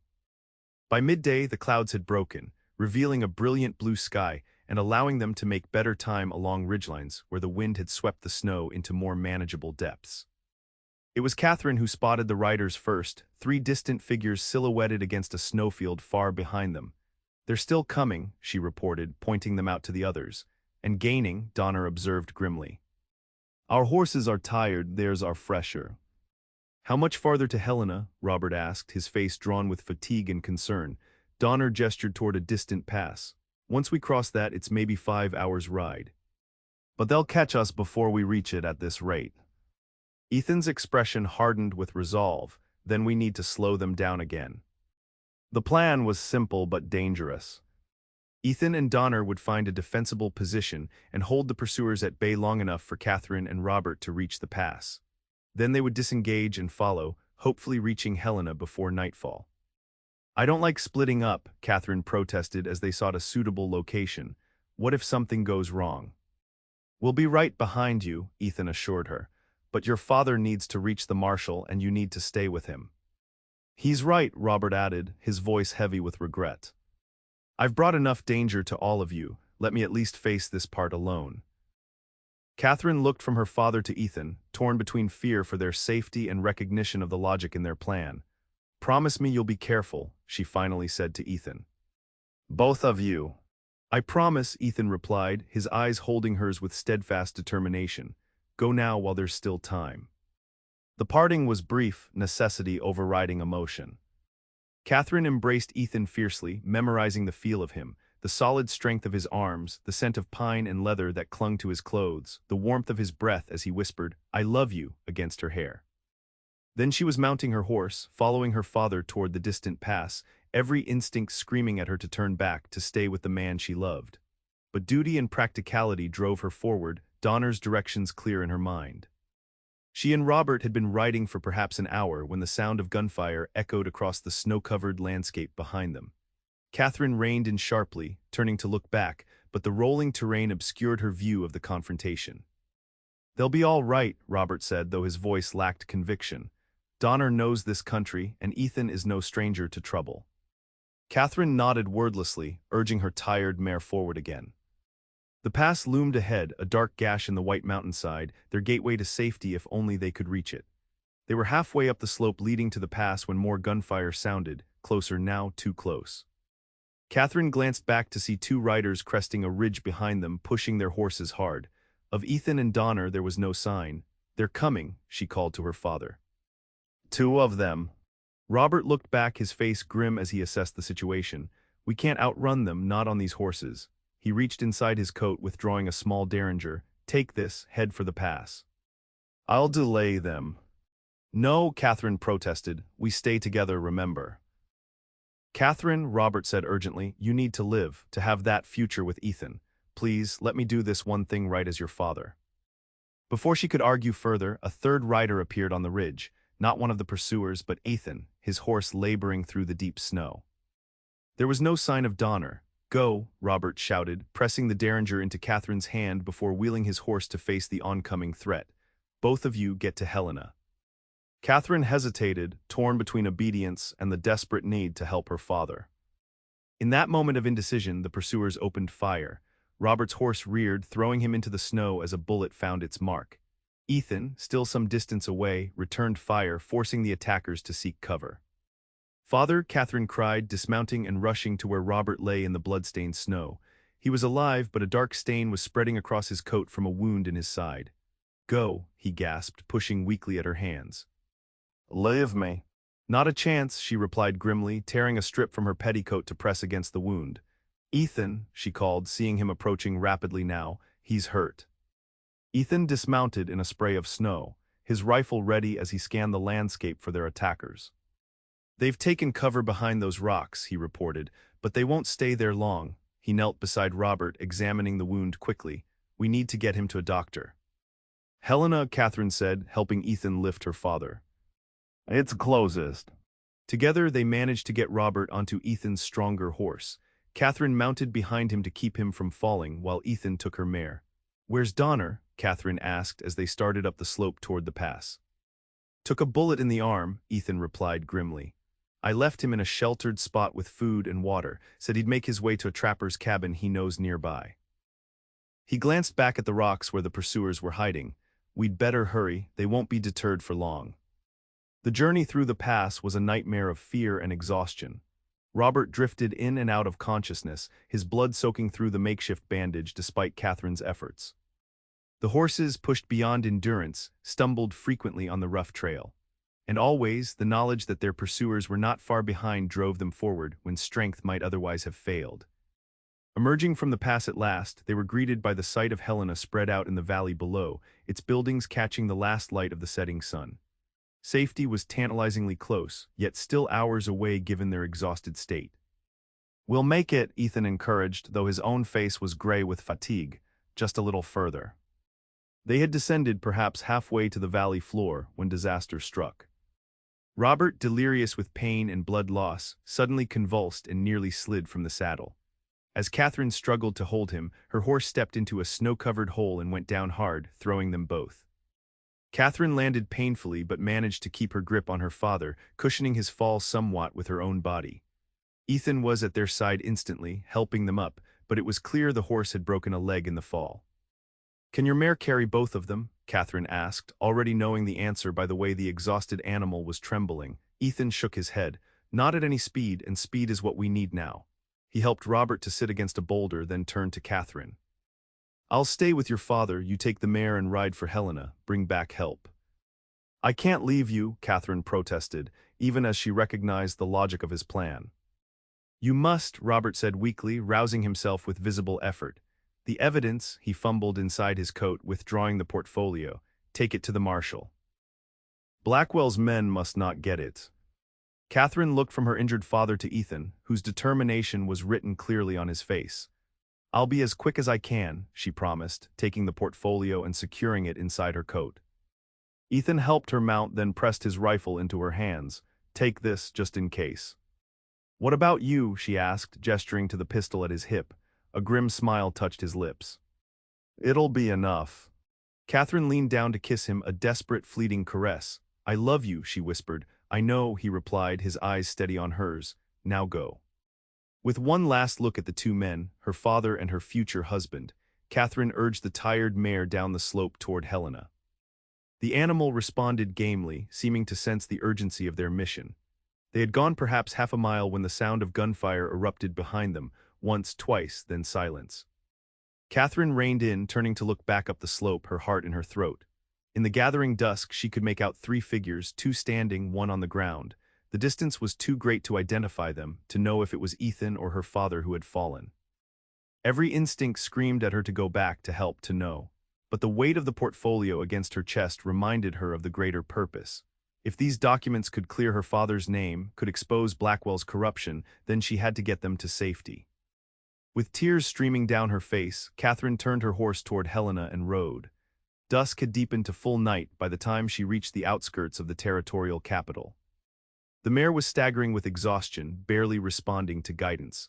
By midday, the clouds had broken, revealing a brilliant blue sky and allowing them to make better time along ridgelines where the wind had swept the snow into more manageable depths. It was Catherine who spotted the riders first, three distant figures silhouetted against a snowfield far behind them. "They're still coming," she reported, pointing them out to the others. "And gaining," Donner observed grimly. "Our horses are tired, theirs are fresher." "How much farther to Helena?" Robert asked, his face drawn with fatigue and concern. Donner gestured toward a distant pass. "Once we cross that, it's maybe 5 hours' ride." "But they'll catch us before we reach it at this rate." Ethan's expression hardened with resolve. "Then we need to slow them down again." The plan was simple but dangerous. Ethan and Donner would find a defensible position and hold the pursuers at bay long enough for Catherine and Robert to reach the pass. Then they would disengage and follow, hopefully reaching Helena before nightfall. "I don't like splitting up," Catherine protested as they sought a suitable location. "What if something goes wrong?" "We'll be right behind you," Ethan assured her. "But your father needs to reach the marshal and you need to stay with him." "He's right," Robert added, his voice heavy with regret. "I've brought enough danger to all of you. Let me at least face this part alone." Catherine looked from her father to Ethan, torn between fear for their safety and recognition of the logic in their plan. "Promise me you'll be careful," she finally said to Ethan. "Both of you." "I promise," Ethan replied, his eyes holding hers with steadfast determination. "Go now while there's still time." The parting was brief, necessity overriding emotion. Catherine embraced Ethan fiercely, memorizing the feel of him, the solid strength of his arms, the scent of pine and leather that clung to his clothes, the warmth of his breath as he whispered, "I love you," against her hair. Then she was mounting her horse, following her father toward the distant pass, every instinct screaming at her to turn back, to stay with the man she loved. But duty and practicality drove her forward, Donner's directions clear in her mind. She and Robert had been riding for perhaps an hour when the sound of gunfire echoed across the snow-covered landscape behind them. Catherine reined in sharply, turning to look back, but the rolling terrain obscured her view of the confrontation. "They'll be all right," Robert said, though his voice lacked conviction. "Donner knows this country, and Ethan is no stranger to trouble." Catherine nodded wordlessly, urging her tired mare forward again. The pass loomed ahead, a dark gash in the white mountainside, their gateway to safety if only they could reach it. They were halfway up the slope leading to the pass when more gunfire sounded, closer now, too close. Catherine glanced back to see two riders cresting a ridge behind them, pushing their horses hard. Of Ethan and Donner there was no sign. "They're coming," she called to her father. "Two of them." Robert looked back, his face grim as he assessed the situation. "We can't outrun them, not on these horses." He reached inside his coat, withdrawing a small derringer. "Take this, head for the pass." "I'll delay them." "No," Catherine protested. "We stay together, remember." "Catherine," Robert said urgently, "you need to live, to have that future with Ethan. Please, let me do this one thing right as your father." Before she could argue further, a third rider appeared on the ridge, not one of the pursuers, but Ethan, his horse laboring through the deep snow. There was no sign of Donner. "Go," Robert shouted, pressing the derringer into Catherine's hand before wheeling his horse to face the oncoming threat. "Both of you get to Helena." Catherine hesitated, torn between obedience and the desperate need to help her father. In that moment of indecision, the pursuers opened fire. Robert's horse reared, throwing him into the snow as a bullet found its mark. Ethan, still some distance away, returned fire, forcing the attackers to seek cover. "Father," Catherine cried, dismounting and rushing to where Robert lay in the blood-stained snow. He was alive, but a dark stain was spreading across his coat from a wound in his side. "Go," he gasped, pushing weakly at her hands. "Leave me." "Not a chance," she replied grimly, tearing a strip from her petticoat to press against the wound. "Ethan," she called, seeing him approaching rapidly now, "he's hurt." Ethan dismounted in a spray of snow, his rifle ready as he scanned the landscape for their attackers. "They've taken cover behind those rocks," he reported, "but they won't stay there long." He knelt beside Robert, examining the wound quickly. "We need to get him to a doctor." "Helena," Catherine said, helping Ethan lift her father. "It's closest." Together they managed to get Robert onto Ethan's stronger horse. Catherine mounted behind him to keep him from falling, while Ethan took her mare. "Where's Donner?" Catherine asked as they started up the slope toward the pass. "Took a bullet in the arm," Ethan replied grimly. "I left him in a sheltered spot with food and water, said he'd make his way to a trapper's cabin he knows nearby." He glanced back at the rocks where the pursuers were hiding. "We'd better hurry, they won't be deterred for long." The journey through the pass was a nightmare of fear and exhaustion. Robert drifted in and out of consciousness, his blood soaking through the makeshift bandage despite Catherine's efforts. The horses, pushed beyond endurance, stumbled frequently on the rough trail. And always, the knowledge that their pursuers were not far behind drove them forward when strength might otherwise have failed. Emerging from the pass at last, they were greeted by the sight of Helena spread out in the valley below, its buildings catching the last light of the setting sun. Safety was tantalizingly close, yet still hours away given their exhausted state. "We'll make it," Ethan encouraged, though his own face was gray with fatigue. "Just a little further." They had descended perhaps halfway to the valley floor when disaster struck. Robert, delirious with pain and blood loss, suddenly convulsed and nearly slid from the saddle. As Catherine struggled to hold him, her horse stepped into a snow-covered hole and went down hard, throwing them both. Catherine landed painfully but managed to keep her grip on her father, cushioning his fall somewhat with her own body. Ethan was at their side instantly, helping them up, but it was clear the horse had broken a leg in the fall. "Can your mare carry both of them?" Catherine asked, already knowing the answer by the way the exhausted animal was trembling. Ethan shook his head. "Not at any speed, and speed is what we need now." He helped Robert to sit against a boulder, then turned to Catherine. "I'll stay with your father, you take the mare and ride for Helena, bring back help." "I can't leave you," Catherine protested, even as she recognized the logic of his plan. "You must," Robert said weakly, rousing himself with visible effort. "The evidence," he fumbled inside his coat, withdrawing the portfolio. "Take it to the marshal." Blackwell's men must not get it. Catherine looked from her injured father to Ethan, whose determination was written clearly on his face. I'll be as quick as I can, she promised, taking the portfolio and securing it inside her coat. Ethan helped her mount, then pressed his rifle into her hands. Take this, just in case. What about you? She asked, gesturing to the pistol at his hip. A grim smile touched his lips. It'll be enough. Catherine leaned down to kiss him, a desperate, fleeting caress. I love you, she whispered. I know, he replied, his eyes steady on hers. Now go. With one last look at the two men, her father and her future husband, Catherine urged the tired mare down the slope toward Helena. The animal responded gamely, seeming to sense the urgency of their mission. They had gone perhaps half a mile when the sound of gunfire erupted behind them, once, twice, then silence. Catherine reined in, turning to look back up the slope, her heart in her throat. In the gathering dusk, she could make out three figures, two standing, one on the ground. The distance was too great to identify them, to know if it was Ethan or her father who had fallen. Every instinct screamed at her to go back, to help, to know. But the weight of the portfolio against her chest reminded her of the greater purpose. If these documents could clear her father's name, could expose Blackwell's corruption, then she had to get them to safety. With tears streaming down her face, Catherine turned her horse toward Helena and rode. Dusk had deepened to full night by the time she reached the outskirts of the territorial capital. The mare was staggering with exhaustion, barely responding to guidance.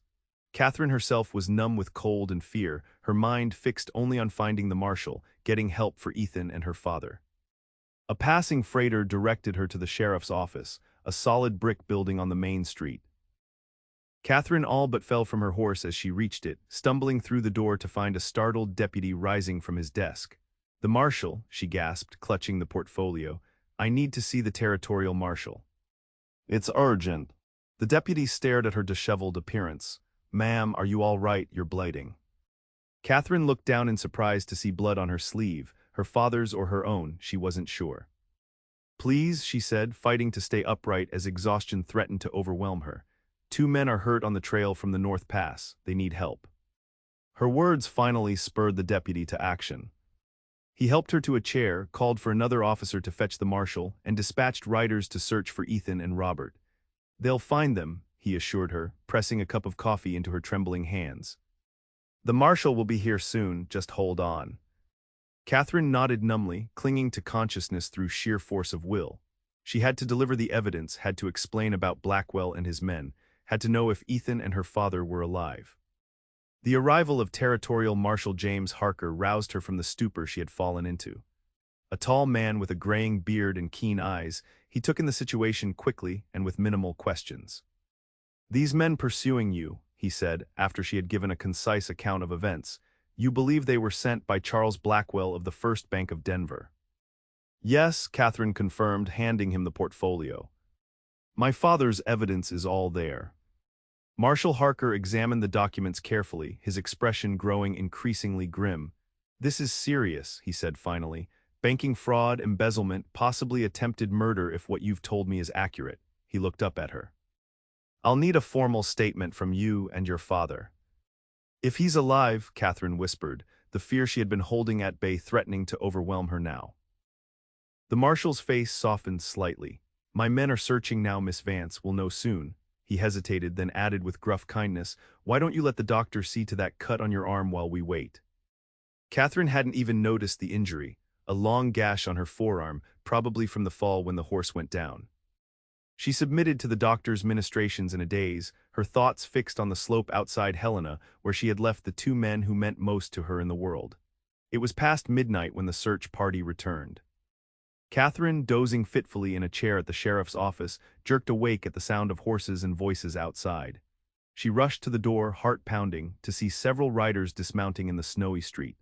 Catherine herself was numb with cold and fear, her mind fixed only on finding the marshal, getting help for Ethan and her father. A passing freighter directed her to the sheriff's office, a solid brick building on the main street. Catherine all but fell from her horse as she reached it, stumbling through the door to find a startled deputy rising from his desk. The marshal, she gasped, clutching the portfolio. I need to see the territorial marshal. It's urgent. The deputy stared at her disheveled appearance. Ma'am, are you all right? You're bleeding. Catherine looked down in surprise to see blood on her sleeve, her father's or her own, she wasn't sure. Please, she said, fighting to stay upright as exhaustion threatened to overwhelm her. Two men are hurt on the trail from the North Pass. They need help. Her words finally spurred the deputy to action. He helped her to a chair, called for another officer to fetch the marshal, and dispatched riders to search for Ethan and Robert. They'll find them, he assured her, pressing a cup of coffee into her trembling hands. The marshal will be here soon, just hold on. Catherine nodded numbly, clinging to consciousness through sheer force of will. She had to deliver the evidence, had to explain about Blackwell and his men, had to know if Ethan and her father were alive. The arrival of Territorial Marshal James Harker roused her from the stupor she had fallen into. A tall man with a graying beard and keen eyes, he took in the situation quickly and with minimal questions. These men pursuing you, he said, after she had given a concise account of events, you believe they were sent by Charles Blackwell of the First Bank of Denver. Yes, Catherine confirmed, handing him the portfolio. My father's evidence is all there. Marshal Harker examined the documents carefully, his expression growing increasingly grim. This is serious, he said finally. Banking fraud, embezzlement, possibly attempted murder if what you've told me is accurate. He looked up at her. I'll need a formal statement from you and your father. If he's alive, Catherine whispered, the fear she had been holding at bay threatening to overwhelm her now. The marshal's face softened slightly. My men are searching now, Miss Vance, will know soon. He hesitated, then added with gruff kindness, why don't you let the doctor see to that cut on your arm while we wait? Catherine hadn't even noticed the injury, a long gash on her forearm, probably from the fall when the horse went down. She submitted to the doctor's ministrations in a daze, her thoughts fixed on the slope outside Helena, where she had left the two men who meant most to her in the world. It was past midnight when the search party returned. Catherine, dozing fitfully in a chair at the sheriff's office, jerked awake at the sound of horses and voices outside. She rushed to the door, heart pounding, to see several riders dismounting in the snowy street.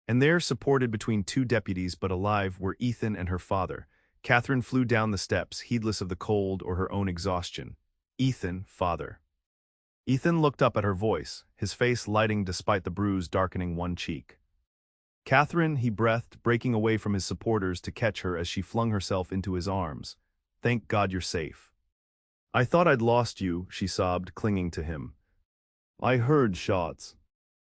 And there, supported between two deputies but alive, were Ethan and her father. Catherine flew down the steps, heedless of the cold or her own exhaustion. Ethan, father. Ethan looked up at her voice, his face lighting despite the bruise darkening one cheek. Catherine, he breathed, breaking away from his supporters to catch her as she flung herself into his arms. Thank God you're safe. I thought I'd lost you, she sobbed, clinging to him. I heard shots.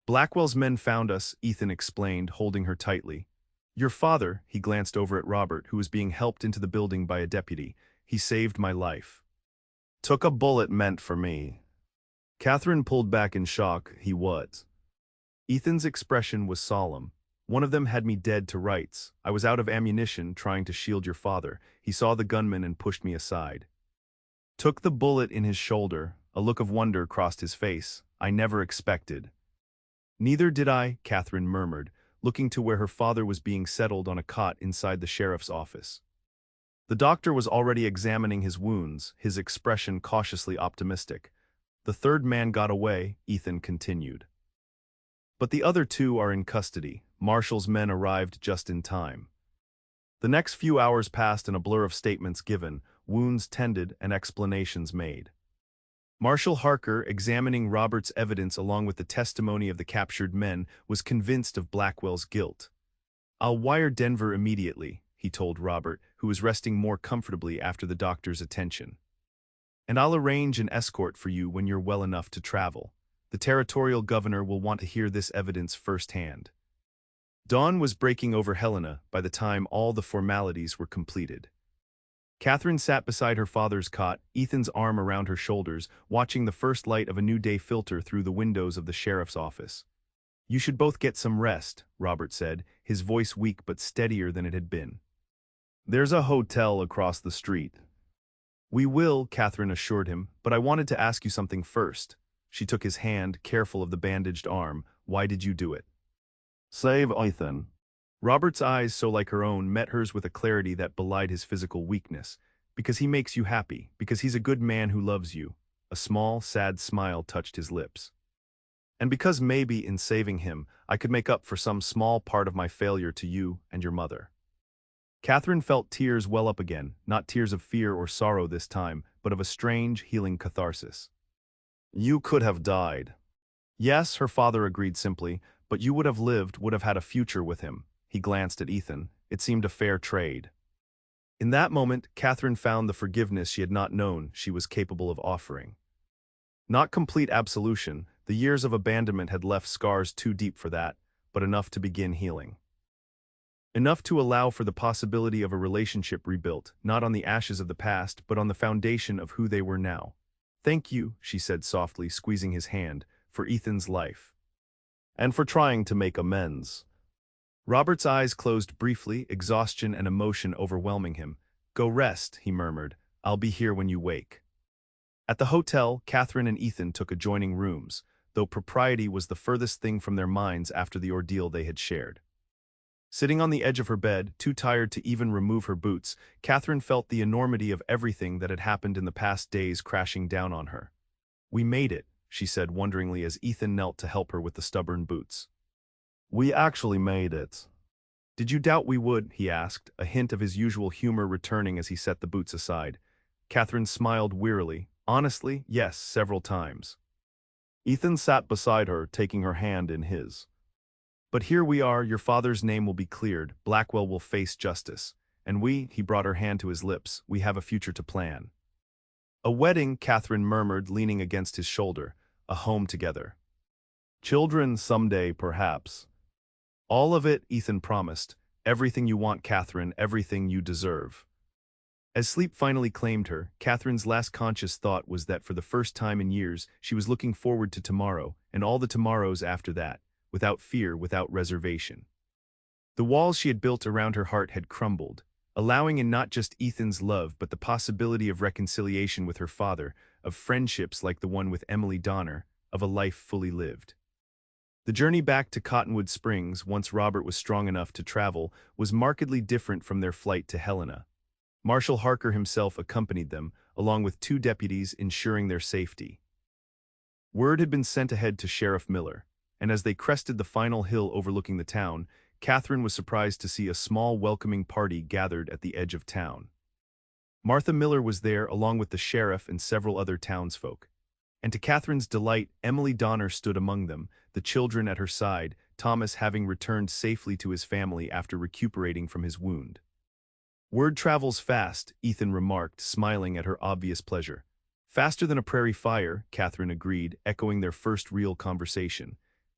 Blackwell's men found us, Ethan explained, holding her tightly. Your father, he glanced over at Robert, who was being helped into the building by a deputy. He saved my life. Took a bullet meant for me. Catherine pulled back in shock. He was. Ethan's expression was solemn. One of them had me dead to rights. I was out of ammunition trying to shield your father. He saw the gunman and pushed me aside. Took the bullet in his shoulder. A look of wonder crossed his face. I never expected. Neither did I, Catherine murmured, looking to where her father was being settled on a cot inside the sheriff's office. The doctor was already examining his wounds, his expression cautiously optimistic. The third man got away, Ethan continued. But the other two are in custody. Marshall's men arrived just in time. The next few hours passed in a blur of statements given, wounds tended, and explanations made. Marshal Harker, examining Robert's evidence along with the testimony of the captured men, was convinced of Blackwell's guilt. I'll wire Denver immediately, he told Robert, who was resting more comfortably after the doctor's attention. And I'll arrange an escort for you when you're well enough to travel. The territorial governor will want to hear this evidence firsthand. Dawn was breaking over Helena by the time all the formalities were completed. Catherine sat beside her father's cot, Ethan's arm around her shoulders, watching the first light of a new day filter through the windows of the sheriff's office. You should both get some rest, Robert said, his voice weak but steadier than it had been. There's a hotel across the street. We will, Catherine assured him, but I wanted to ask you something first. She took his hand, careful of the bandaged arm. Why did you do it? Save Ethan. Robert's eyes, so like her own, met hers with a clarity that belied his physical weakness. Because he makes you happy, because he's a good man who loves you. A small, sad smile touched his lips. And because maybe, in saving him, I could make up for some small part of my failure to you and your mother. Catherine felt tears well up again, not tears of fear or sorrow this time, but of a strange, healing catharsis. You could have died. Yes, her father agreed simply, but you would have lived, would have had a future with him. He glanced at Ethan. It seemed a fair trade. In that moment, Catherine found the forgiveness she had not known she was capable of offering. Not complete absolution, the years of abandonment had left scars too deep for that, but enough to begin healing. Enough to allow for the possibility of a relationship rebuilt, not on the ashes of the past, but on the foundation of who they were now. Thank you, she said softly, squeezing his hand, for Ethan's life. And for trying to make amends. Robert's eyes closed briefly, exhaustion and emotion overwhelming him. Go rest, he murmured. I'll be here when you wake. At the hotel, Catherine and Ethan took adjoining rooms, though propriety was the furthest thing from their minds after the ordeal they had shared. Sitting on the edge of her bed, too tired to even remove her boots, Catherine felt the enormity of everything that had happened in the past days crashing down on her. We made it, she said wonderingly as Ethan knelt to help her with the stubborn boots. We actually made it. Did you doubt we would? He asked, a hint of his usual humor returning as he set the boots aside. Catherine smiled wearily. Honestly, yes, several times. Ethan sat beside her, taking her hand in his. But here we are, your father's name will be cleared, Blackwell will face justice. And we, he brought her hand to his lips, we have a future to plan. A wedding, Catherine murmured, leaning against his shoulder. A home together. Children someday, perhaps. All of it, Ethan promised. Everything you want, Catherine, everything you deserve. As sleep finally claimed her, Catherine's last conscious thought was that for the first time in years, she was looking forward to tomorrow, and all the tomorrows after that, without fear, without reservation. The walls she had built around her heart had crumbled, allowing in not just Ethan's love but the possibility of reconciliation with her father, of friendships like the one with Emily Donner, of a life fully lived. The journey back to Cottonwood Springs, once Robert was strong enough to travel, was markedly different from their flight to Helena. Marshal Harker himself accompanied them, along with 2 deputies ensuring their safety. Word had been sent ahead to Sheriff Miller, and as they crested the final hill overlooking the town, Catherine was surprised to see a small welcoming party gathered at the edge of town. Martha Miller was there along with the sheriff and several other townsfolk. And to Catherine's delight, Emily Donner stood among them, the children at her side, Thomas having returned safely to his family after recuperating from his wound. Word travels fast, Ethan remarked, smiling at her obvious pleasure. Faster than a prairie fire, Catherine agreed, echoing their first real conversation.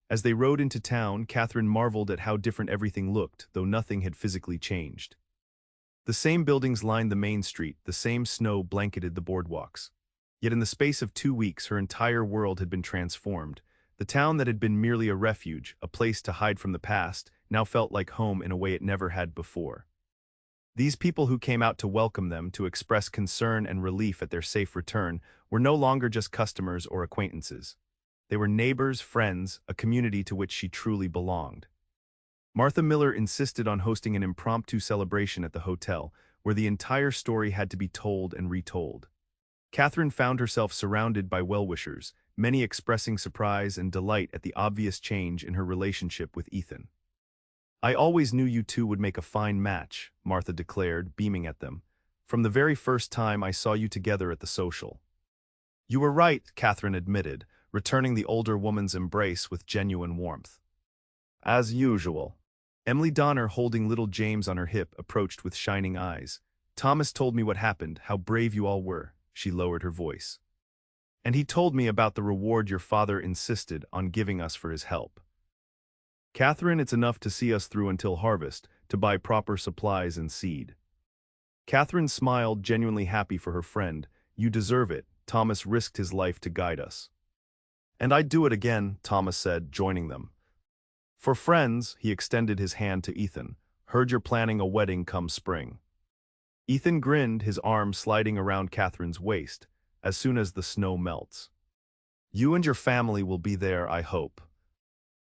As they rode into town, Catherine marveled at how different everything looked, though nothing had physically changed. The same buildings lined the main street, the same snow blanketed the boardwalks. Yet in the space of 2 weeks, her entire world had been transformed. The town that had been merely a refuge, a place to hide from the past, now felt like home in a way it never had before. These people who came out to welcome them, to express concern and relief at their safe return, were no longer just customers or acquaintances. They were neighbors, friends, a community to which she truly belonged. Martha Miller insisted on hosting an impromptu celebration at the hotel, where the entire story had to be told and retold. Catherine found herself surrounded by well-wishers, many expressing surprise and delight at the obvious change in her relationship with Ethan. "I always knew you two would make a fine match," Martha declared, beaming at them. "From the very first time I saw you together at the social." "You were right," Catherine admitted, returning the older woman's embrace with genuine warmth. "As usual." Emily Donner, holding little James on her hip, approached with shining eyes. "Thomas told me what happened, how brave you all were," she lowered her voice. "And he told me about the reward your father insisted on giving us for his help. Catherine, it's enough to see us through until harvest, to buy proper supplies and seed." Catherine smiled, genuinely happy for her friend. "You deserve it. Thomas risked his life to guide us." "And I'd do it again," Thomas said, joining them. "For friends," he extended his hand to Ethan. "Heard you're planning a wedding come spring." Ethan grinned, his arm sliding around Catherine's waist. "As soon as the snow melts. You and your family will be there, I hope."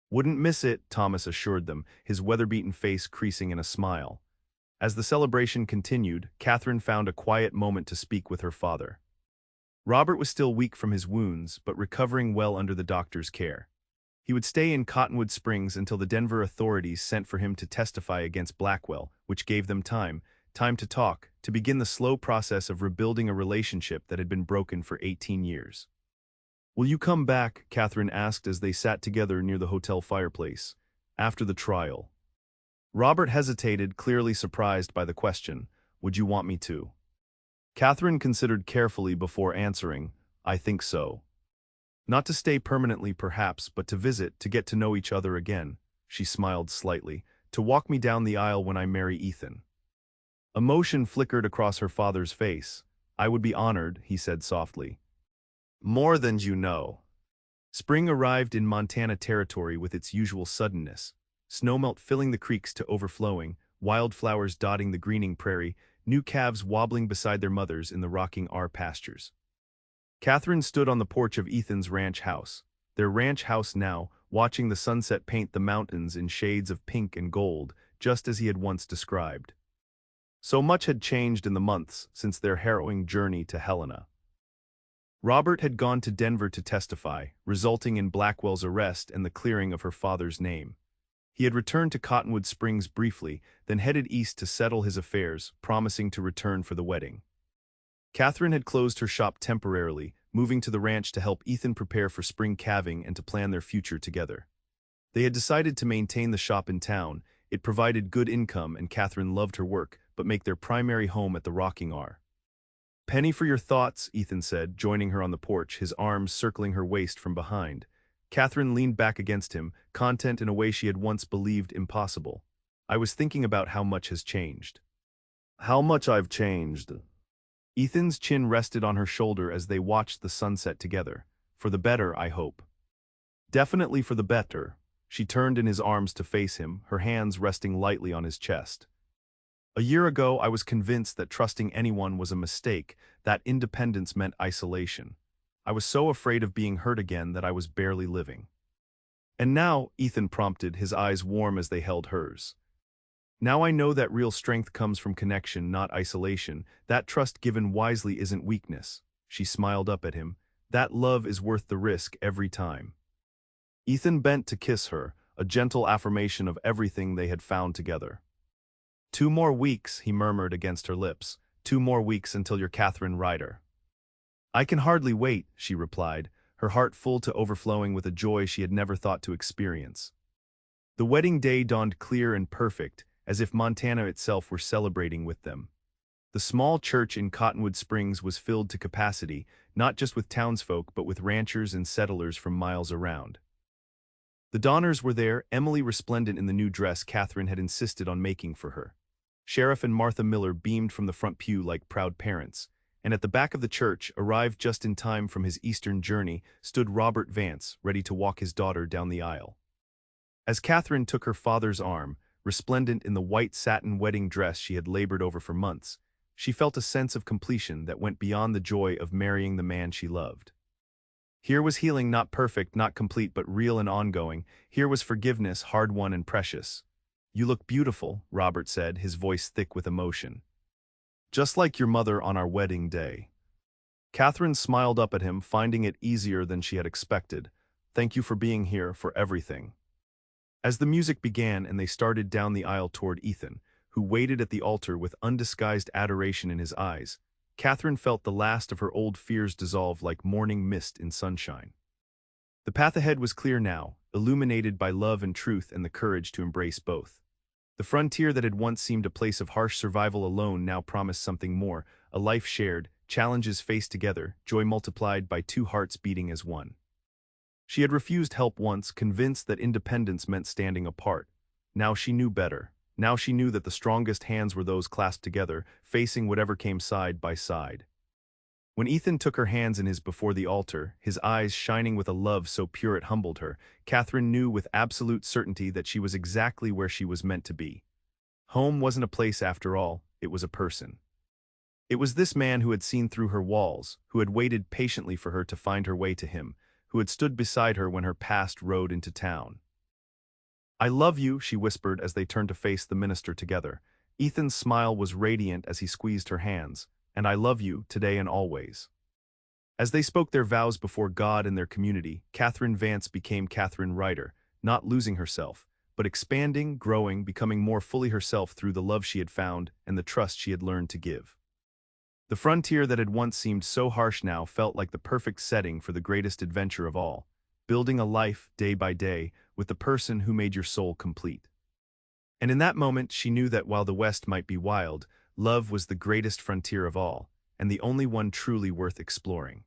"Wouldn't miss it," Thomas assured them, his weather-beaten face creasing in a smile. As the celebration continued, Catherine found a quiet moment to speak with her father. Robert was still weak from his wounds, but recovering well under the doctor's care. He would stay in Cottonwood Springs until the Denver authorities sent for him to testify against Blackwell, which gave them time to talk, to begin the slow process of rebuilding a relationship that had been broken for 18 years. "Will you come back?" Catherine asked as they sat together near the hotel fireplace. "After the trial." Robert hesitated, clearly surprised by the question. "Would you want me to?" Catherine considered carefully before answering. "I think so. Not to stay permanently perhaps, but to visit, to get to know each other again." She smiled slightly. "To walk me down the aisle when I marry Ethan." Emotion flickered across her father's face. "I would be honored," he said softly. "More than you know." Spring arrived in Montana territory with its usual suddenness. Snowmelt filling the creeks to overflowing, wildflowers dotting the greening prairie, new calves wobbling beside their mothers in the rocking R pastures. Catherine stood on the porch of Ethan's ranch house, their ranch house now, watching the sunset paint the mountains in shades of pink and gold, just as he had once described. So much had changed in the months since their harrowing journey to Helena. Robert had gone to Denver to testify, resulting in Blackwell's arrest and the clearing of her father's name. He had returned to Cottonwood Springs briefly, then headed east to settle his affairs, promising to return for the wedding. Catherine had closed her shop temporarily, moving to the ranch to help Ethan prepare for spring calving and to plan their future together. They had decided to maintain the shop in town. It provided good income and Catherine loved her work, but make their primary home at the Rocking R. "Penny for your thoughts," Ethan said, joining her on the porch, his arms circling her waist from behind. Catherine leaned back against him, content in a way she had once believed impossible. "I was thinking about how much has changed." "How much I've changed?" Ethan's chin rested on her shoulder as they watched the sunset together. "For the better, I hope." "Definitely for the better." She turned in his arms to face him, her hands resting lightly on his chest. "A year ago, I was convinced that trusting anyone was a mistake, that independence meant isolation. I was so afraid of being hurt again that I was barely living." "And now," Ethan prompted, his eyes warm as they held hers. "Now I know that real strength comes from connection, not isolation. That trust given wisely isn't weakness." She smiled up at him. "That love is worth the risk every time." Ethan bent to kiss her, a gentle affirmation of everything they had found together. "2 more weeks," he murmured against her lips. "2 more weeks until you're Catherine Ryder." "I can hardly wait," she replied, her heart full to overflowing with a joy she had never thought to experience. The wedding day dawned clear and perfect, as if Montana itself were celebrating with them. The small church in Cottonwood Springs was filled to capacity, not just with townsfolk but with ranchers and settlers from miles around. The Donners were there, Emily resplendent in the new dress Catherine had insisted on making for her. Sheriff and Martha Miller beamed from the front pew like proud parents, and at the back of the church, arrived just in time from his eastern journey, stood Robert Vance, ready to walk his daughter down the aisle. As Catherine took her father's arm, resplendent in the white satin wedding dress she had labored over for months, she felt a sense of completion that went beyond the joy of marrying the man she loved. Here was healing, not perfect, not complete, but real and ongoing. Here was forgiveness, hard-won and precious. "You look beautiful," Robert said, his voice thick with emotion. "Just like your mother on our wedding day." Catherine smiled up at him, finding it easier than she had expected. "Thank you for being here, for everything." As the music began and they started down the aisle toward Ethan, who waited at the altar with undisguised adoration in his eyes, Catherine felt the last of her old fears dissolve like morning mist in sunshine. The path ahead was clear now, illuminated by love and truth and the courage to embrace both. The frontier that had once seemed a place of harsh survival alone now promised something more, a life shared, challenges faced together, joy multiplied by two hearts beating as one. She had refused help once, convinced that independence meant standing apart. Now she knew better. Now she knew that the strongest hands were those clasped together, facing whatever came side by side. When Ethan took her hands in his before the altar, his eyes shining with a love so pure it humbled her, Catherine knew with absolute certainty that she was exactly where she was meant to be. Home wasn't a place after all, it was a person. It was this man who had seen through her walls, who had waited patiently for her to find her way to him, who had stood beside her when her past rode into town. "I love you," she whispered as they turned to face the minister together. Ethan's smile was radiant as he squeezed her hands. "And I love you, today and always." As they spoke their vows before God and their community, Catherine Vance became Catherine Ryder, not losing herself, but expanding, growing, becoming more fully herself through the love she had found and the trust she had learned to give. The frontier that had once seemed so harsh now felt like the perfect setting for the greatest adventure of all, building a life, day by day, with the person who made your soul complete. And in that moment she knew that while the West might be wild, love was the greatest frontier of all, and the only one truly worth exploring.